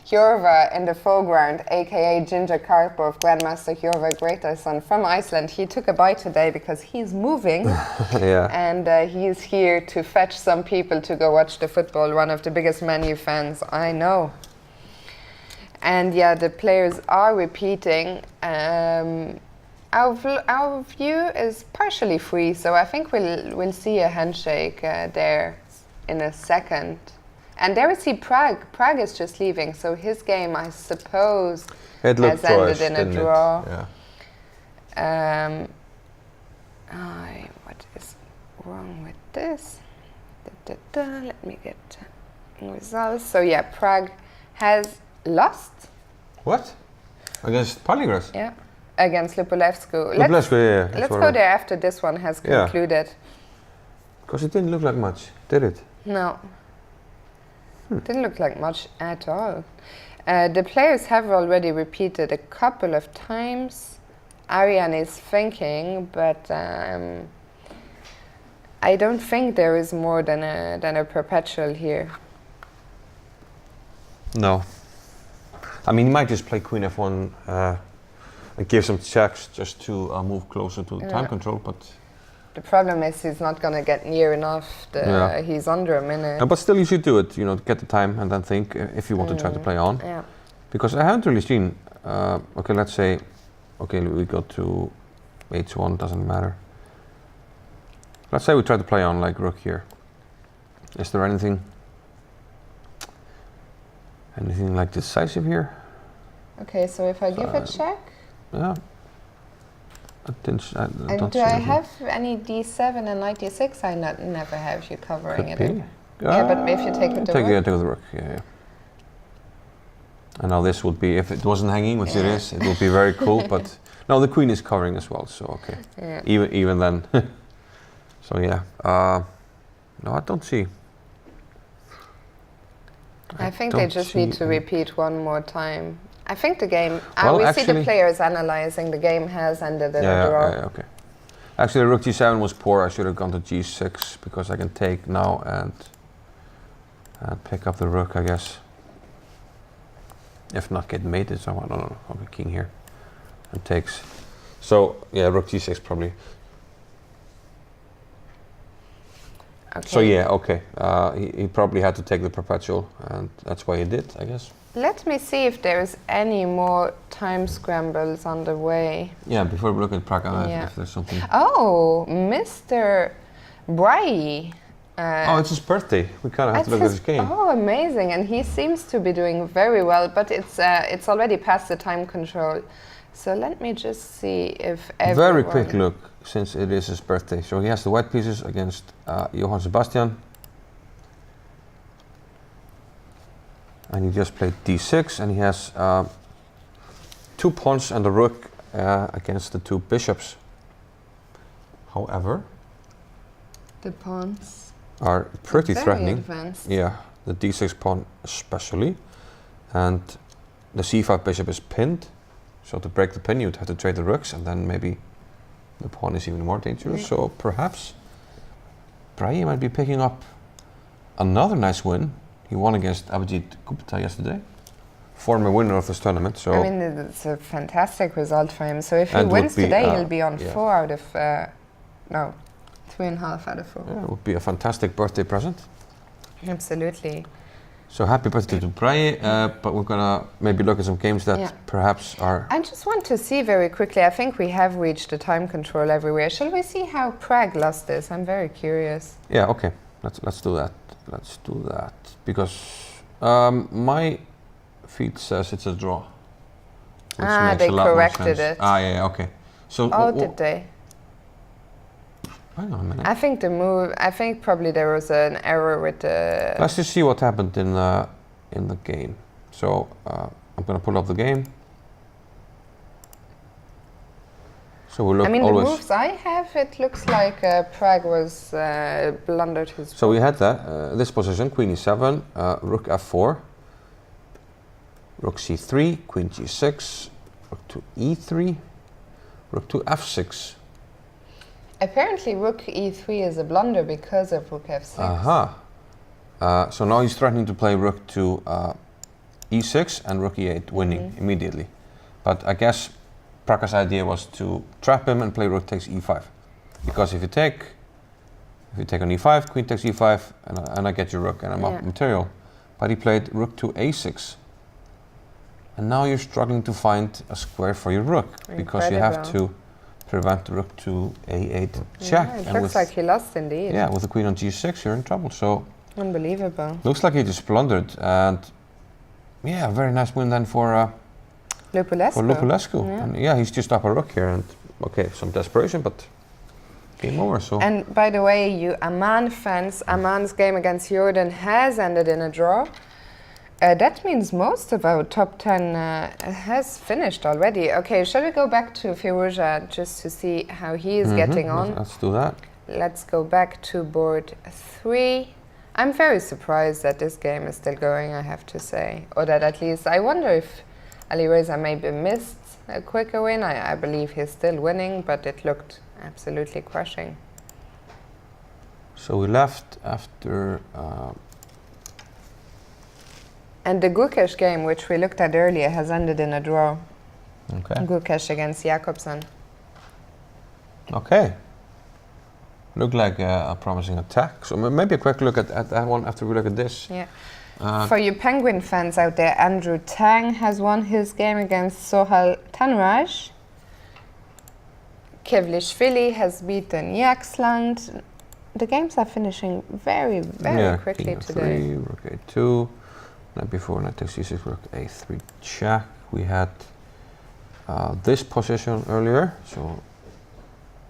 Hjorva in the foreground, aka Ginger Karpov, Grandmaster Hjorva Gretarsson from Iceland. He took a bite today because he's moving. Yeah. And he is here to fetch some people to go watch the football. One of the biggest Man U fans I know. And yeah, the players are repeating. Our view is partially free, so I think we'll see a handshake there in a second. And there we see Prague. Prague is just leaving, so his game, I suppose, has ended in a draw. Yeah. What is wrong with this? Let me get results. So yeah, Prague has lost. What? Against Palligras? Yeah, against Lupulescu. Let's go there after this one has concluded. Because it didn't look like much, did it? No. Didn't look like much at all. The players have already repeated a couple of times. Arian is thinking, but I don't think there is more than a perpetual here. No. I mean, he might just play Queen F1 and give some checks just to move closer to the time control, but... The problem is he's not going to get near enough. He's under a minute. But still you should do it, you know, get the time and then think if you want to try to play on. Yeah. Because I haven't really seen, okay, let's say, okay, we go to H1, doesn't matter. Let's say we try to play on like rook here. Is there anything like decisive here? Okay, so if I give a check? Yeah. Do I have any d7 and knight d6? I never have you covering it. Yeah, but if you take it the rook? Take the rook, yeah. And now this would be, if it wasn't hanging, which it is, it would be very cool, but no, the queen is covering as well, so okay. Yeah. Even then. So yeah, no, I don't see. I think they just need to repeat one more time. I think the game, well, see the players analyzing, the game has ended in a draw. Yeah, okay. Actually, rook g7 was poor. I should have gone to g6 because I can take now and pick up the rook, I guess. If not get mated, so I don't know. Okay, king here and takes. So yeah, rook g6 probably. Okay. So yeah, okay. He probably had to take the perpetual, and that's why he did, I guess. Let me see if there's any more time scrambles on the way. Yeah, before we look at Prague, if there's something. Oh, Mr. Bry. Oh, it's his birthday. We kind of have to look at his game. Oh, amazing! And he seems to be doing very well, but it's already past the time control. So let me just see if everyone... Very quick look, since it is his birthday. So he has the white pieces against Johann Sebastian. And he just played d6, and he has 2 pawns and a rook against the 2 bishops. However, the pawns are pretty threatening. Advanced. Yeah, the d6 pawn especially, and the c5 bishop is pinned. So to break the pin, you'd have to trade the rooks, and then maybe the pawn is even more dangerous. Yeah. So perhaps Brahe might be picking up another nice win. He won against Abhijit Gupta yesterday, former winner of this tournament. So I mean, it's a fantastic result for him. So if he wins today, he'll be on 4 out of 3.5 out of 4. Yeah, it would be a fantastic birthday present. Absolutely. So happy birthday to Brahe, but we're gonna maybe look at some games that perhaps are... I just want to see very quickly, I think we have reached the time control everywhere. Shall we see how Prague lost this? I'm very curious. Yeah, okay, let's do that. Let's do that, because my feed says it's a draw. They corrected it. Yeah, okay. So did they? Hang on a minute. I think probably there was an error with the... Let's just see what happened in the game. So I'm going to pull up the game. So we look. I mean, the moves I have, it looks like Prague was blundered his... So we had that, this position, queen e7, rook f4, rook c3, queen g6, rook to e3, rook to f6. Apparently rook e3 is a blunder because of rook f6. Aha. So now he's threatening to play rook to e6 and rook e8, winning immediately. But I guess Prague's idea was to trap him and play rook takes e5. Because if you take on e5, queen takes e5, and I get your rook and I'm up material. But he played rook to a6. And now you're struggling to find a square for your rook because you have to prevent the rook to a8 check. Yeah, it looks like he lost indeed. Yeah, with the queen on g6 you're in trouble. So unbelievable. Looks like he just blundered, and yeah, very nice win then for Lupulescu. Yeah. And yeah, he's just up a rook here, and okay, some desperation, but game over. So. And by the way, you Aman fans, Aman's game against Jordan has ended in a draw. That means most of our top 10 has finished already. Okay, shall we go back to Firouzja just to see how he is getting on? Let's do that. Let's go back to board 3. I'm very surprised that this game is still going, I have to say. Or that at least, I wonder if Alireza maybe missed a quicker win. I believe he's still winning, but it looked absolutely crushing. So we left after... And the Gukesh game, which we looked at earlier, has ended in a draw. Okay. Gukesh against Jakobsen. Okay. Looked like a promising attack. So maybe a quick look at that one after we look at this. Yeah. For you Penguin fans out there, Andrew Tang has won his game against Sohail Tanraj. Kevlishvili has beaten Yaxland. The games are finishing very quickly king today. King rook a2. Knight b4, knight takes c6, rook a3 check. We had this position earlier, so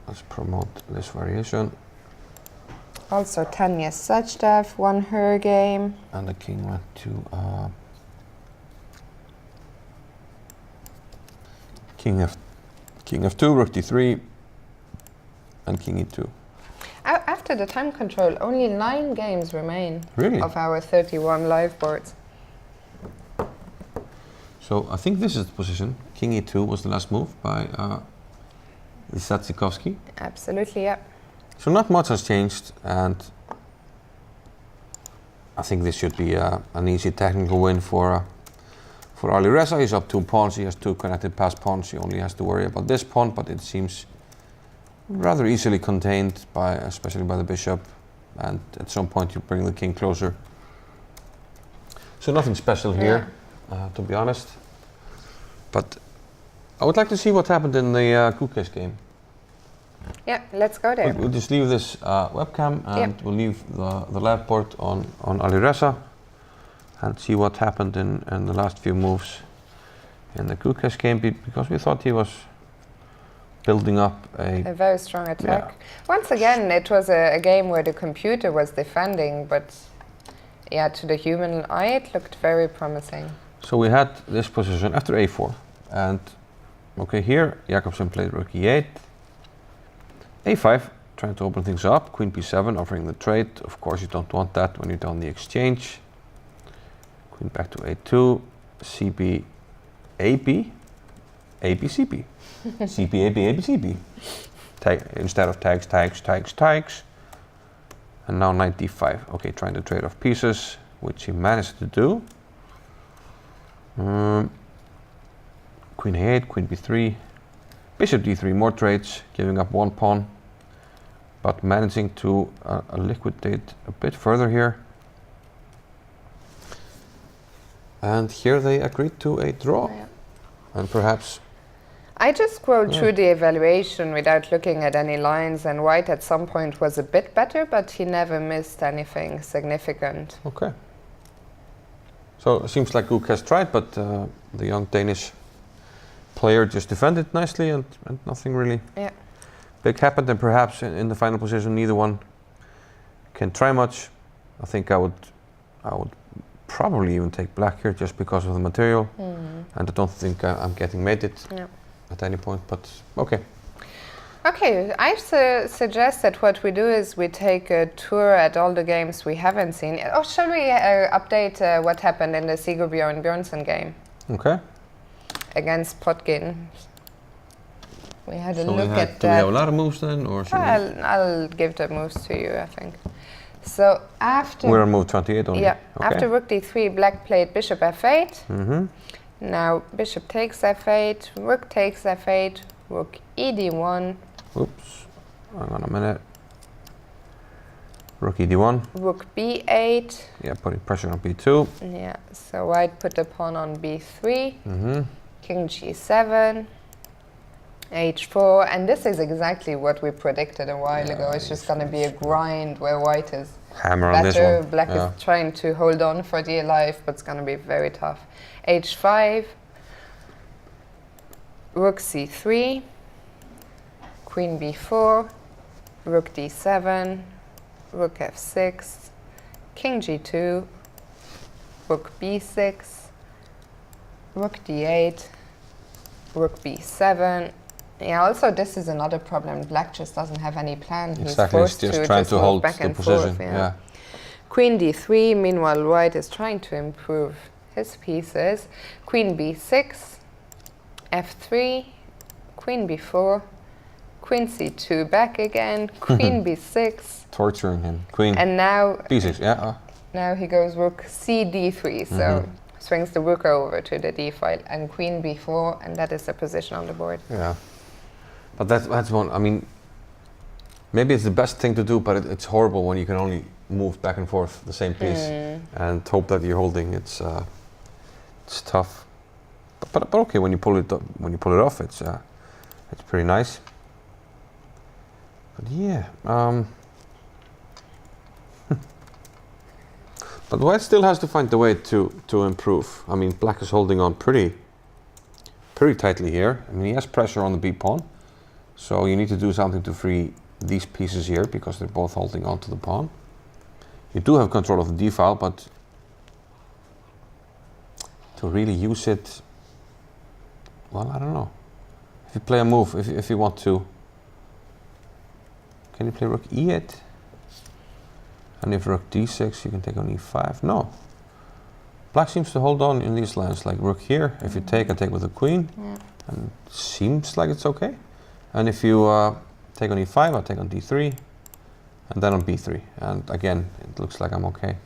let's promote this variation. Also Tanya Sajdev won her game. And the king went to king f2, rook d3, and king e2. After the time control, only 9 games remain of our 31 live boards. So I think this is the position. King e2 was the last move by Zatsikovsky. Absolutely, yeah. So not much has changed, and I think this should be an easy technical win for Alireza. He's up 2 pawns. He has 2 connected pass pawns. He only has to worry about this pawn, but it seems rather easily contained especially by the bishop. And at some point you bring the king closer. So nothing special here. To be honest, but I would like to see what happened in the Gukesh game. Yeah, let's go there. We'll just leave this webcam and we'll leave the live board on Alireza and see what happened in the last few moves in the Gukesh game, because we thought he was building up a very strong attack. Once again, it was a game where the computer was defending, but yeah, to the human eye, it looked very promising. So we had this position after a4, and okay, here Jakobsen played rook e8, a5, trying to open things up, queen b7, offering the trade. Of course you don't want that when you're done the exchange. Queen back to a2, cb, ab, ab, cb, cb, ab, ab, cb. Instead of tags. And now knight d5. Okay, trying to trade off pieces, which he managed to do. Queen a8, queen b3, bishop d3, more trades, giving up 1 pawn, but managing to liquidate a bit further here. And here they agreed to a draw. And perhaps... I just scrolled through the evaluation without looking at any lines, and White at some point was a bit better, but he never missed anything significant. Okay. So it seems like Gukesh tried, but the young Danish player just defended nicely, and nothing really big happened. And perhaps in the final position, neither one can try much. I think I would probably even take black here just because of the material, and I don't think I'm getting mated at any point. But okay. Okay, I suggest that what we do is we take a tour at all the games we haven't seen. Oh, shall we update what happened in the Sigurbjørn Bjørnsen game? Okay. Against Potkin. We had a look at that. Do we have a lot of moves then, or should I'll give the moves to you, I think. So after... We're on move 28 only. Yeah, okay. after rook d3, black played bishop f8. Now bishop takes f8, rook takes f8, rook ed1. Oops, hang on a minute. Rook e1. Rook b8. Yeah, putting pressure on b2. Yeah, so white put the pawn on b3. King g7. h4, and this is exactly what we predicted a while ago. It's just going to be a grind where white is hammer better. On this one. Black is trying to hold on for dear life, but it's going to be very tough. h5, rook c3, queen b4, rook d7, rook f6, king g2, rook b6, rook d8, rook b7. Yeah, also this is another problem. Black just doesn't have any plan. Exactly, He's forced he's just trying to hold back the and position. forth, yeah. Queen d3, meanwhile white is trying to improve his pieces. Queen b6, f3, queen b4, queen c2 back again, queen b6. Torturing him. Queen and now b6, yeah. Now he goes rook c d3, so swings the rook over to the d file, and queen b4, and that is the position on the board. Yeah. But that's one, I mean, maybe it's the best thing to do, but it's horrible when you can only move back and forth the same piece and hope that you're holding. It's tough, but okay when you pull it off, it's pretty nice. But yeah, but white still has to find the way to improve. I mean, black is holding on pretty tightly here. I mean, he has pressure on the b pawn. So you need to do something to free these pieces here because they're both holding on to the pawn. You do have control of the d file, but to really use it, well, I don't know. If you play a move, if you want to, can you play rook e8? And if rook d6, you can take on e5. No. Black seems to hold on in these lines, like rook here. If you take, I take with the queen, and it seems like it's okay. And if you take on e5, I'll take on d3, and then on b3. And again, it looks like I'm okay.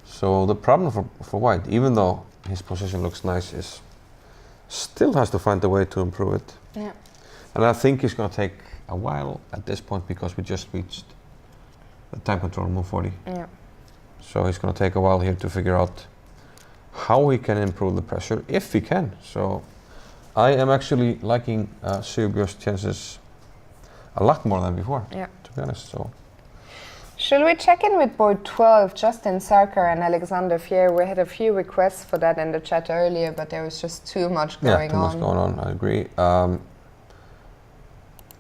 So the problem for white, even though his position looks nice, is still has to find a way to improve it. Yeah. And I think it's going to take a while at this point because we just reached the time control move 40. Yeah. So it's going to take a while here to figure out how he can improve the pressure, if he can. So I am actually liking Sigurbjörn's chances a lot more than before, to be honest. So, shall we check in with board 12, Justin Sarkar and Alexander Fier? We had a few requests for that in the chat earlier, but there was just too much going on. Yeah, too much going on, I agree.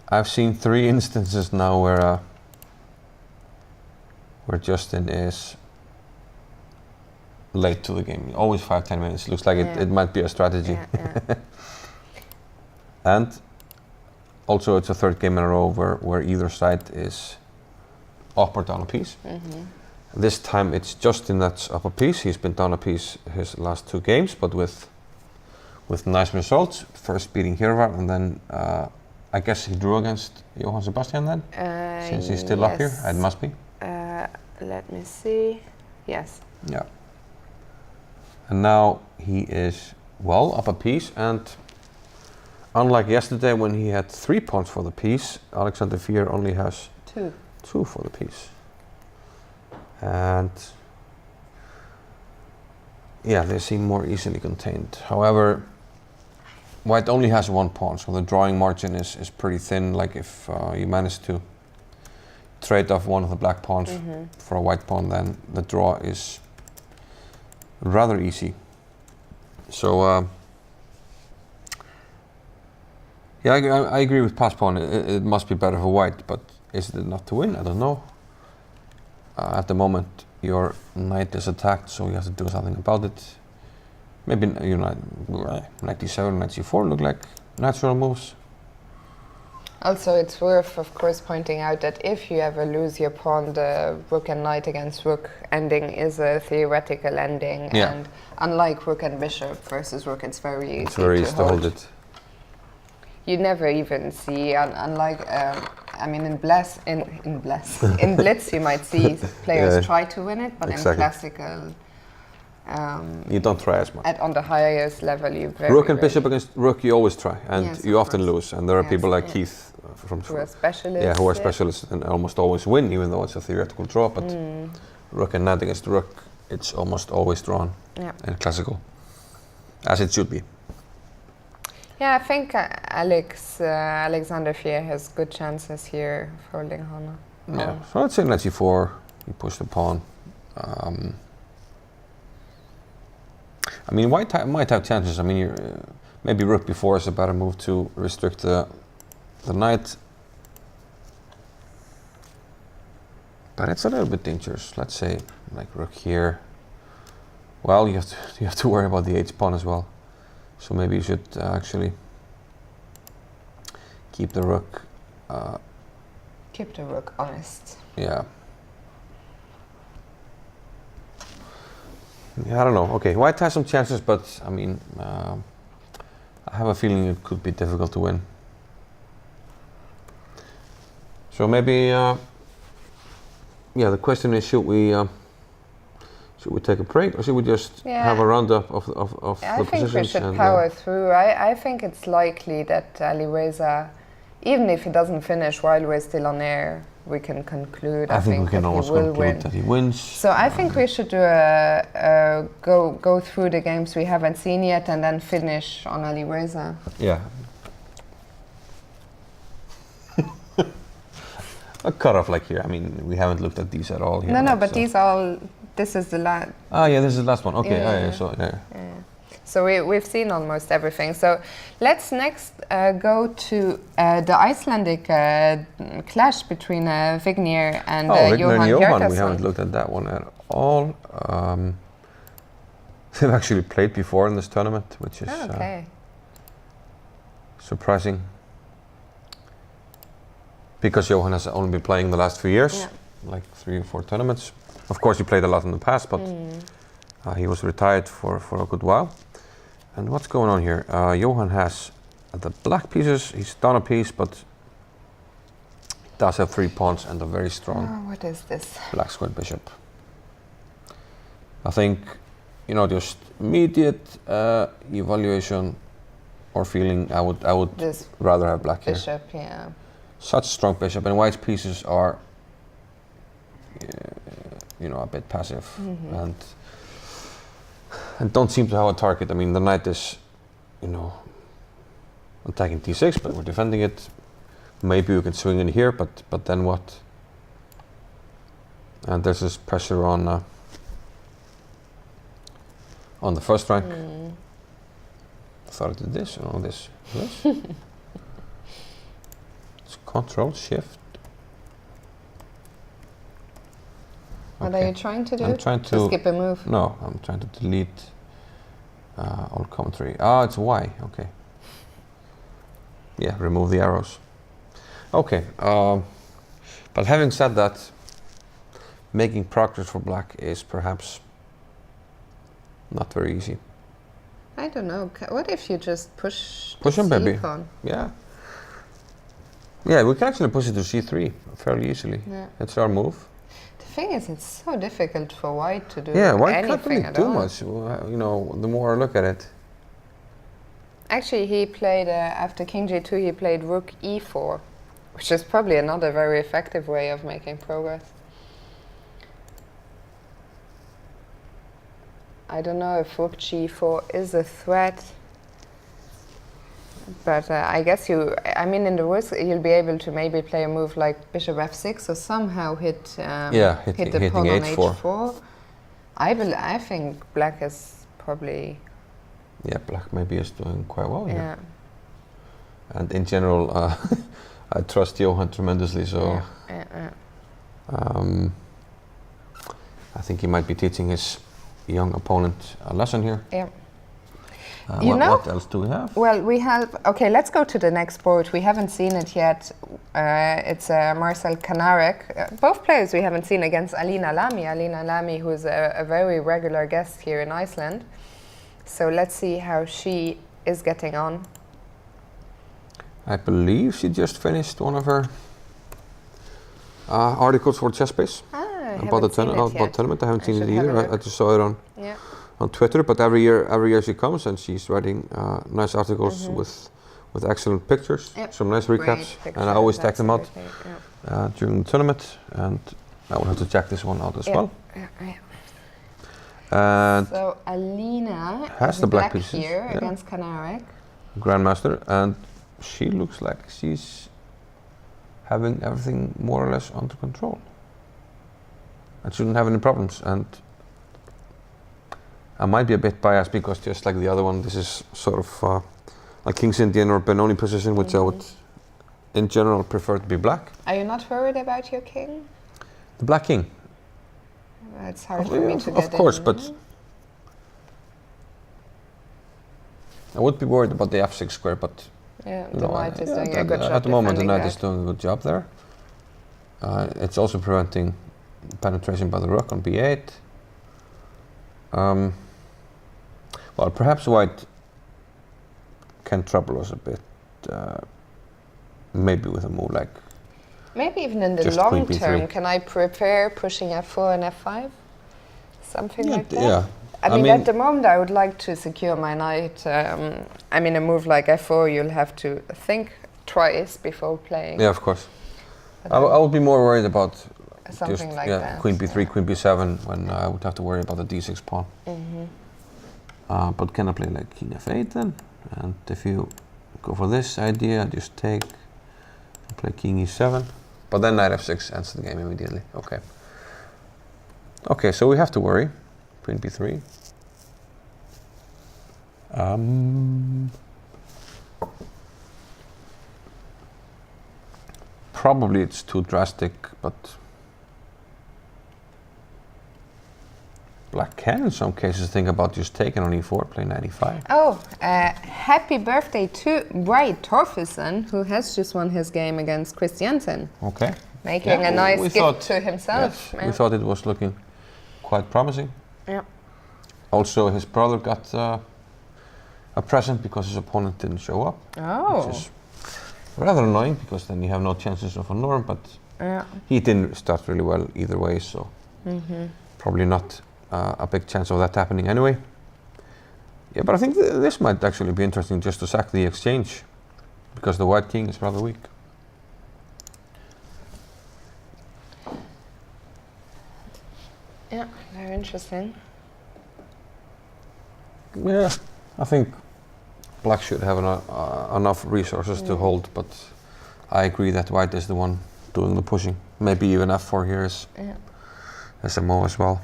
I've seen 3 instances now where Justin is late to the game. Always 5-10 minutes. Looks like it might be a strategy. And also it's a 3rd game in a row where either side is up or down a piece. This time it's Justin that's up a piece. He's been down a piece his last 2 games, but with nice results. First beating Hjörvar, and then I guess he drew against Johann Sebastian then? Since he's still up here? It must be. Let me see. Yes. Yeah. And now he is well up a piece, and unlike yesterday when he had 3 pawns for the piece, Alexander Fier only has 2 for the piece. And yeah, they seem more easily contained. However, white only has 1 pawn, so the drawing margin is pretty thin. Like if you manage to trade off one of the black pawns for a white pawn, then the draw is rather easy. So yeah, I agree with pass pawn. It must be better for white, but is it enough to win? I don't know. At the moment, your knight is attacked, so you have to do something about it. Maybe knight d7, knight c4 look like natural moves. Also, it's worth, of course, pointing out that if you ever lose your pawn, the rook and knight against rook ending is a theoretical ending, and unlike rook and bishop versus rook, it's very easy to hold it. You never even see, unlike, I mean, in Blitz, you might see players try to win it, but in classical You don't try as much. On the highest level, you rook and bishop against rook, you always try, and yes, you often lose. And there are people like Keith who are specialists. Yeah, who are specialists and almost always win, even though it's a theoretical draw. But rook and knight against rook, it's almost always drawn in classical, as it should be. Yeah, I think Alexander Fier has good chances here of holding Hana. Yeah, so let's say knight c4. You push the pawn. I mean, white might have chances. I mean, maybe rook b4 is a better move to restrict the knight. But it's a little bit dangerous. Let's say, like rook here. Well, you have to worry about the h pawn as well. So maybe you should actually keep the rook. Keep the rook honest. Yeah. Yeah, I don't know. Okay, white has some chances, but I mean, I have a feeling it could be difficult to win. So maybe, yeah. The question is, should we take a break, or should we just have a roundup of the positions? I think we should power through. I think it's likely that Alireza, even if he doesn't finish while we're still on air, we can conclude. I think we can almost conclude that he wins. So I think we should do go through the games we haven't seen yet and then finish on Alireza. Yeah. A cutoff like here. I mean, we haven't looked at these at all here. No, but these all. This is the last. Ah, yeah, this is the last one. Okay. Yeah. So we've seen almost everything. So let's next go to the Icelandic clash between Vignir and Johan Hjartarson. We haven't looked at that one at all. They've actually played before in this tournament, which is surprising. Because Johan has only been playing the last few years, like 3 or 4 tournaments. Of course, he played a lot in the past, but he was retired for a good while. And what's going on here? Johan has the black pieces. He's down a piece, but he does have 3 pawns and a very strong what is this? black squared bishop. I think, just immediate evaluation or feeling, I would this rather have black here. Bishop, yeah. Such a strong bishop, and white's pieces are, a bit passive and don't seem to have a target. I mean, the knight is, attacking d6, but we're defending it. Maybe we can swing in here, but then what? And there's this pressure on the first rank. I thought I did this, this. It's Control Shift. What are you trying to do? I'm trying to skip a move. No, I'm trying to delete all commentary. Ah, it's Y. Okay. Yeah, remove the arrows. Okay. But having said that, making progress for black is perhaps not very easy. I don't know. What if you just push him, baby? Pawn? Yeah. Yeah, we can actually push it to c3 fairly easily. Yeah. It's our move. The thing is, it's so difficult for white to do white can't really at do all. much. The more I look at it. Actually, he played, after king g2, he played rook e4, which is probably another very effective way of making progress. I don't know if rook g4 is a threat. But I guess in the worst, you'll be able to maybe play a move like bishop f6 or somehow hit the pawn on h4. I think black is probably... Yeah, black maybe is doing quite well here. And in general, I trust Johan tremendously, so... I think he might be teaching his young opponent a lesson here. Yeah. What else do we have? Well, we have... Okay, let's go to the next board. We haven't seen it yet. It's Marcel Kanarek. Both players we haven't seen against Alina Lamy. Alina Lamy, who is a very regular guest here in Iceland. So let's see how she is getting on. I believe she just finished one of her articles for ChessBase. About the tournament. I haven't seen it either. I just saw it on Twitter, but every year she comes and she's writing nice articles with excellent pictures, some nice recaps, and I always tag them out during the tournament, and I will have to check this one out as well. And so Alina has the black pieces here against Kanarek. Grandmaster, and she looks like she's having everything more or less under control. And shouldn't have any problems. And I might be a bit biased because just like the other one, this is sort of a King's Indian or Benoni position, which I would, in general, prefer to be black. Are you not worried about your king? The black king. It's hard for me to get Of course, in. but I would be worried about the f6 square, but the knight is doing a good job. At the moment, the knight is doing a good job there. It's also preventing penetration by the rook on b8. Well, perhaps white can trouble us a bit, maybe with a move like... Maybe even in the just long queen term, b3. can I prepare pushing f4 and f5? Something like that? Yeah. I mean, at the moment, I would like to secure my knight. I mean, a move like f4, you'll have to think twice before playing. Yeah, of course. I would be more worried about something just, like that. Queen b3, queen b7, when I would have to worry about the d6 pawn. But can I play like king f8 then? And if you go for this idea, just take and play king e7. But then knight f6 ends the game immediately. Okay. Okay, so we have to worry. Queen b3. Probably it's too drastic, but black can in some cases think about just taking on e4, play knight e5. Oh, happy birthday to Bright Torfesen, who has just won his game against Christiansen. Okay. Making a nice gift to himself. Yes, we thought it was looking quite promising. Yeah. Also, his brother got a present because his opponent didn't show up. Oh. Which is rather annoying because then you have no chances of a norm, but he didn't start really well either way, so probably not a big chance of that happening anyway. Yeah, but I think this might actually be interesting just to sack the exchange because the white king is rather weak. Yeah, very interesting. Yeah, I think black should have enough resources to hold, but I agree that white is the one doing the pushing. Maybe even f4 here is SMO as well.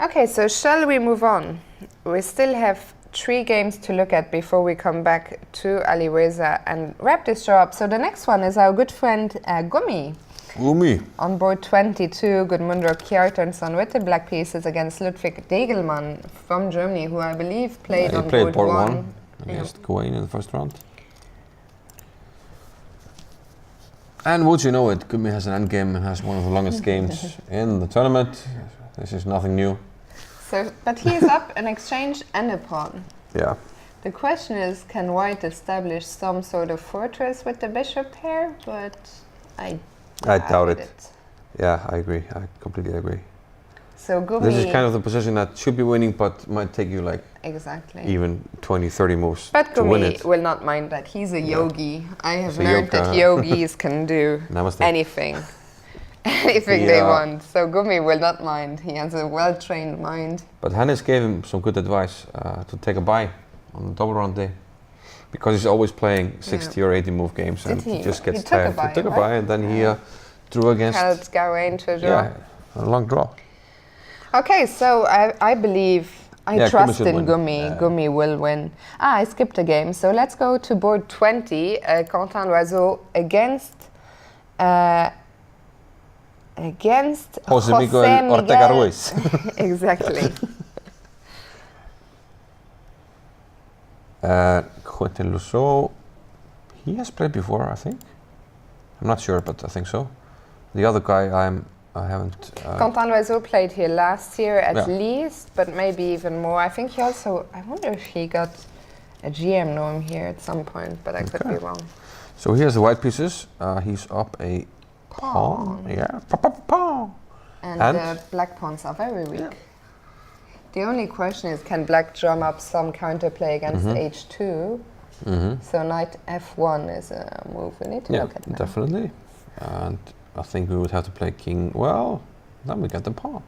Okay, so shall we move on? We still have 3 games to look at before we come back to Aliweza and wrap this show up. So the next one is our good friend Gummi. Gummi. On board 22, Gudmundur Kjartansson with the black pieces against Ludwig Degelmann from Germany, who I believe played on board 1. Against Gawain in the first round. And would you know it, Gummi has an endgame and has one of the longest games in the tournament. This is nothing new. So, but he is up an exchange and a pawn. Yeah. The question is, can white establish some sort of fortress with the bishop here? But I doubt it. Yeah, I agree. I completely agree. So Gummi... This is kind of the position that should be winning, but might take you like even 20, 30 moves to win it. But Gummi will not mind that. He's a yogi. I have learned that yogis can do anything. Anything they want. So Gummi will not mind. He has a well-trained mind. But Hannes gave him some good advice to take a bye on the double round day. Because he's always playing 60 or 80 move games and he just gets tired. He took a bye and then he drew against... Held Gawain to a draw. Yeah, a long draw. Okay, so I believe, I trust in Gummi. Gummi will win. I skipped a game. So let's go to board 20. Quentin Loiseau against Jose Miguel Ortega Ruiz. Exactly. Quentin Loiseau, he has played before, I think. I'm not sure, but I think so. The other guy, I haven't... Quentin Loiseau played here last year at least, but maybe even more. I think he also, I wonder if he got a GM norm here at some point, but I could be wrong. So here's the white pieces. He's up a pawn. Yeah, pawn. And the black pawns are very weak. The only question is, can black drum up some counterplay against h2? So knight f1 is a move we need to look at now. Definitely. And I think we would have to play king. Well, then we get the pawn.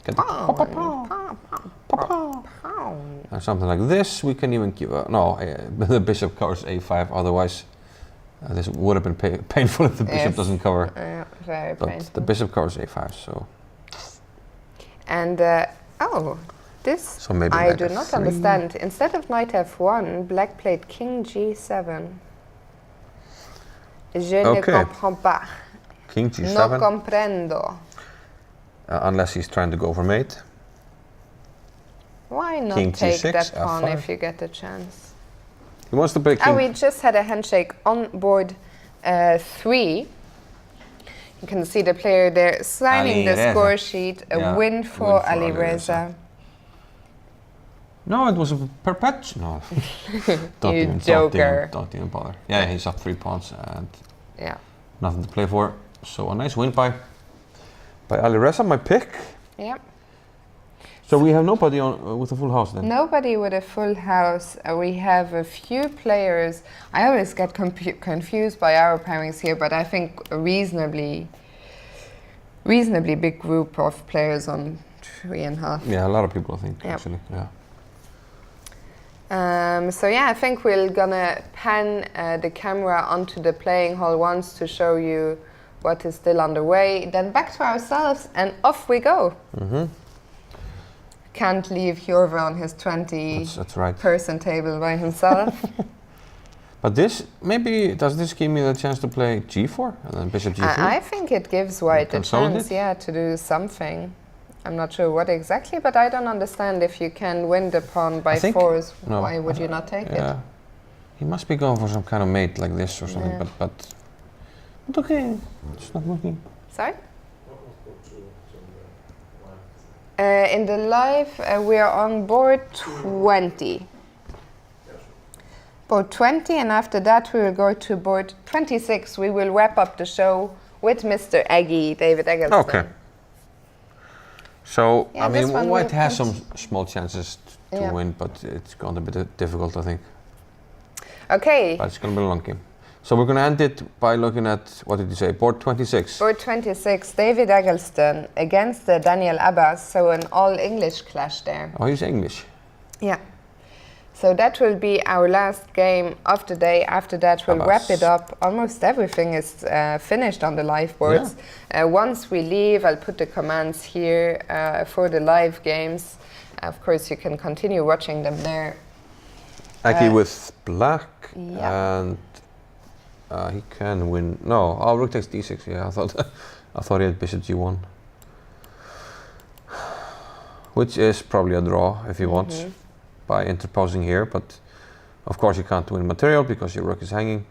Get the pawn. And something like this, we can even give a... No, the bishop covers a5, otherwise this would have been painful if the bishop doesn't cover. Very but painful. The bishop covers a5, so... And, this so maybe I do not understand. Instead of knight f1, black played king g7. Je ne comprends pas. King g7. No comprendo. Unless he's trying to go for mate. Why not king take g6, that pawn f5. if you get the chance? He wants to play king. We just had a handshake on board 3. You can see the player there signing the score sheet. A win for Ali Reza. No, it was a perpetual. No. Don't even bother. Yeah, he's up 3 pawns and nothing to play for. So a nice win by Ali Reza, my pick. Yeah. So we have nobody on with a full house then? Nobody with a full house. We have a few players. I always get confused by our pairings here, but I think a reasonably big group of players on 3.5. Yeah, a lot of people I think actually. Yeah. So yeah, I think we're gonna pan the camera onto the playing hall once to show you what is still underway. Then back to ourselves and off we go. Can't leave Hjorve on his 20-person table by himself. But this, does this give me the chance to play g4 and then bishop g3? I think it gives white a chance, to do something. I'm not sure what exactly, but I don't understand if you can win the pawn by fours. No, why would you not take it? He must be going for some kind of mate like this or something, but okay, it's not working. Sorry? In the live, we are on board 20. Board 20, and after that we will go to board 26. We will wrap up the show with Mr. Eggy, David Eggleston. Okay. So, I mean, white has some small chances to win, but it's going to be difficult, I think. Okay. But it's going to be a long game. So we're going to end it by looking at, what did you say, board 26? Board 26, David Eggleston against Daniel Abbas, so an all-English clash there. Oh, he's English. Yeah. So that will be our last game of the day. After that, we'll wrap it up. Almost everything is finished on the live boards. Once we leave, I'll put the commands here for the live games. Of course, you can continue watching them there. Aggie with black, and he can win. No, rook takes d6. Yeah, I thought he had bishop g1, which is probably a draw if he wants. By interposing here, but of course you can't win material because your rook is hanging,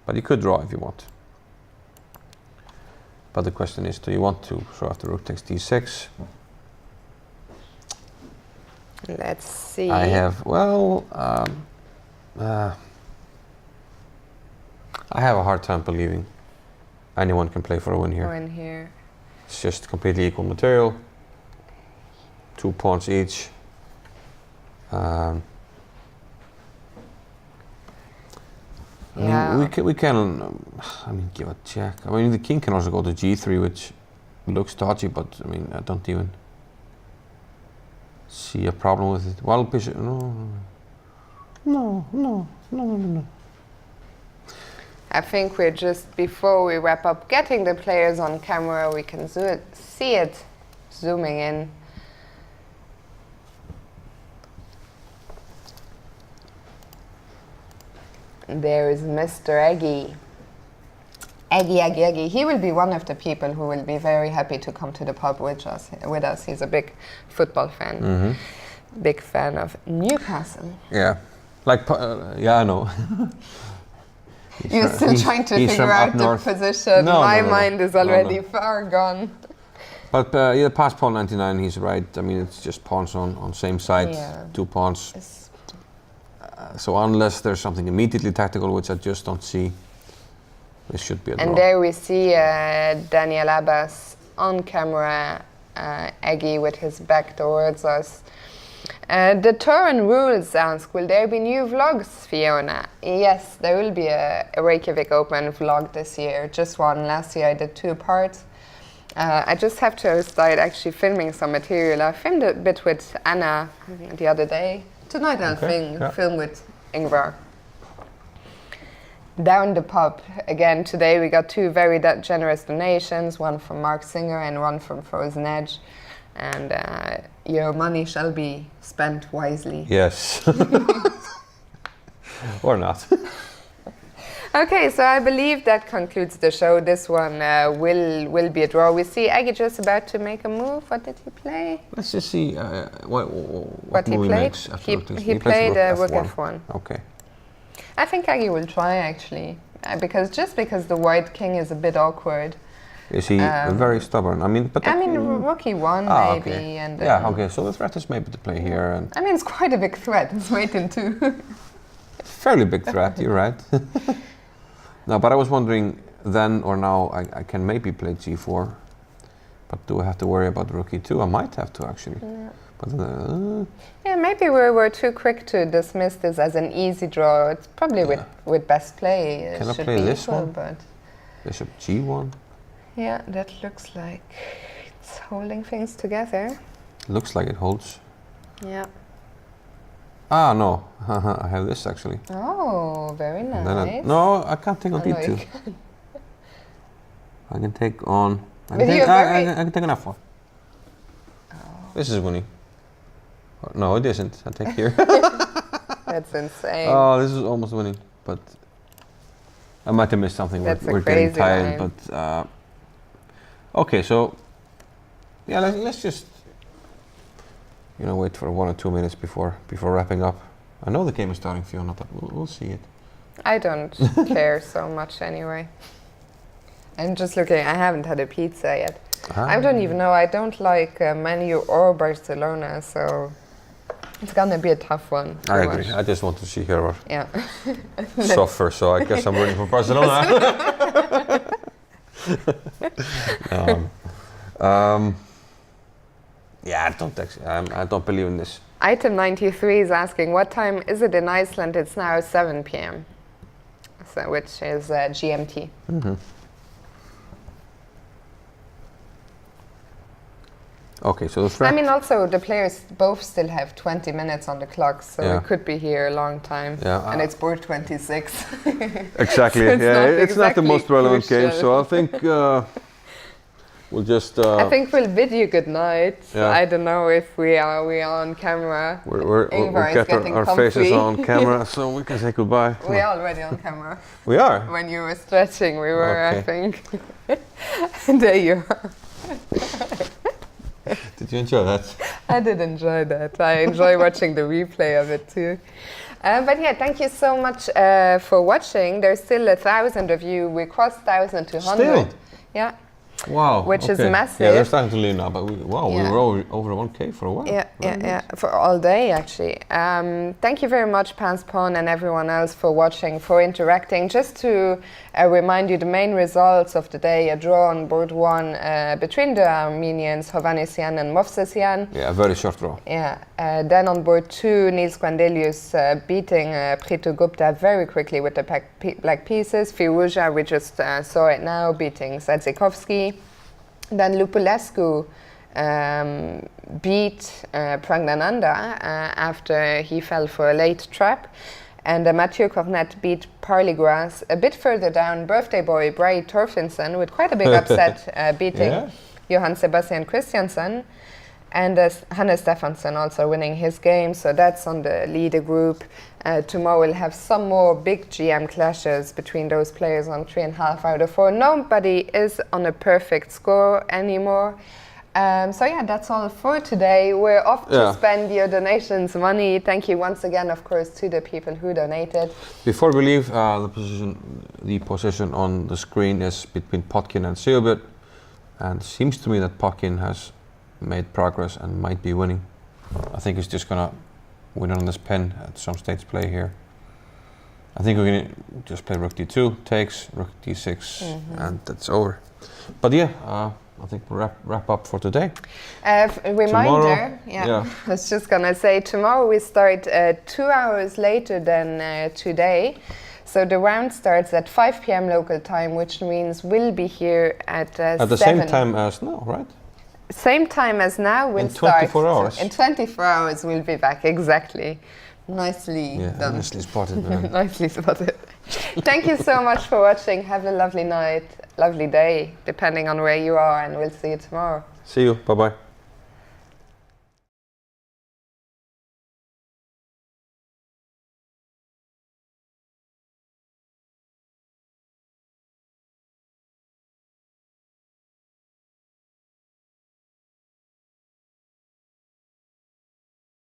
but you could draw if you want. But the question is, do you want to? So after rook takes d6, let's see. I have, I have a hard time believing anyone can play for a win here. It's just completely equal material, 2 pawns each. I mean, we can give a check. I mean, the king can also go to g3, which looks dodgy, but I mean, I don't even see a problem with it. Well, bishop, no. I think we're just, before we wrap up, getting the players on camera. We can see it zooming in. There is Mr. Eggy. Eggy. He will be one of the people who will be very happy to come to the pub with us. He's a big football fan. Big fan of Newcastle. Yeah. I know. You're still trying to figure out the position. My mind is already far gone. But past pawn 99, he's right. I mean, it's just pawns on same side, 2 pawns. So unless there's something immediately tactical, which I just don't see, this should be a draw. And there we see Daniel Abbas on camera Eggy with his back towards us. The Turin rules ask, will there be new vlogs, Fiona? Yes, there will be a Reykjavik Open vlog this year. Just one. Last year I did 2 parts. I just have to start actually filming some material. I filmed a bit with Anna the other day. Tonight I'll film with Ingvar. Down the pub. Again, today we got 2 very generous donations, one from Mark Singer and one from Frozen Edge. And your money shall be spent wisely. Yes. Or not. Okay, so I believe that concludes the show. This one will be a draw. We see Aggie just about to make a move. What did he play? Let's just see what he move played. He makes after He played Rook F1. Okay. I think Aggie will try actually, because the white king is a bit awkward. Is he very stubborn? I mean, Rook E1 maybe. Okay. And yeah, okay, so the threat is maybe to play here. And I mean, it's quite a big threat. It's waiting too. Fairly big threat, you're right. No, but I was wondering then or now I can maybe play G4. But do I have to worry about Rook E2? I might have to actually. Yeah. But yeah, maybe we're too quick to dismiss this as an easy draw. It's probably with best play. Can I should play be this equal, one? But Bishop G1. Yeah, that looks like it's holding things together. Looks like it holds. Yeah. Ah, no. I have this actually. Oh, very nice. No, I can't take on D2. I can take on... I can take an F1. Oh. This is winning. No, it isn't. I take here. That's insane. Oh, this is almost winning, but I might have missed something. That's we're getting tired, but okay. So yeah, let's just wait for 1 or 2 minutes before wrapping up. I know the game is starting, Fiona, but we'll see it. I don't care so much anyway. I'm just looking. I haven't had a pizza yet. I don't even know. I don't like Man U or Barcelona, so it's gonna be a tough one. I agree. I just want to see her suffer, so I guess I'm rooting for Barcelona. Yeah, I don't believe in this. Item 93 is asking, what time is it in Iceland? It's now 7 p.m., so, which is GMT. Mm-hmm. Okay, so the threat... I mean, also, the players both still have 20 minutes on the clock, so it could be here a long time. Yeah, and it's board 26. Exactly, so it's not the most relevant game, so I think we'll just... I think we'll bid you good night. Yeah. I don't know if we are on camera. We're getting our faces on camera, so we can say goodbye. We're already on camera. We are? When you were stretching, we were, I think. There you are. Did you enjoy that? I did enjoy that. I enjoy watching the replay of it too. But yeah, thank you so much for watching. There's still 1,000 of you. We crossed 1,200. Still? Yeah. Wow. Which is massive. Yeah, they're starting to leave now, but we were over 1K for a while. Yeah, for all day actually. Thank you very much, Panspon and everyone else for watching, for interacting. Just to remind you the main results of the day, a draw on board 1 between the Armenians Hovhannisyan and Movsesian. Yeah, a very short draw. Yeah. Then on board 2, Niels Gwandelius beating Prithu Gupta very quickly with the black pieces. Firuja, we just saw it now, beating Sadzikovsky. Then Lupulescu beat Pragnananda after he fell for a late trap. And Mathieu Cornet beat Parligras. A bit further down, birthday boy Bray Torfinson with quite a big upset, beating Johan Sebastian Christiansen. And Hannes Stefansson also winning his game, so that's on the leader group. Tomorrow we'll have some more big GM clashes between those players on 3.5 out of 4. Nobody is on a perfect score anymore. So yeah, that's all for today. We're off to spend your donations money. Thank you once again, of course, to the people who donated. Before we leave, the position on the screen is between Potkin and Seobit, and it seems to me that Potkin has made progress and might be winning. I think he's just gonna win on this pin at some stage play here. I think we're gonna just play Rook D2, takes Rook D6, and that's over. But yeah, I think we'll wrap up for today. Reminder, tomorrow, I was just gonna say, tomorrow we start 2 hours later than today. So the round starts at 5 p.m. local time, which means we'll be here at 7. The same time as now, right? Same time as now, we'll start. In 24 hours? In 24 hours we'll be back, exactly. Nicely done. Nicely spotted, man. Nicely spotted. Thank you so much for watching. Have a lovely night, lovely day, depending on where you are, and we'll see you tomorrow. See you. Bye-bye.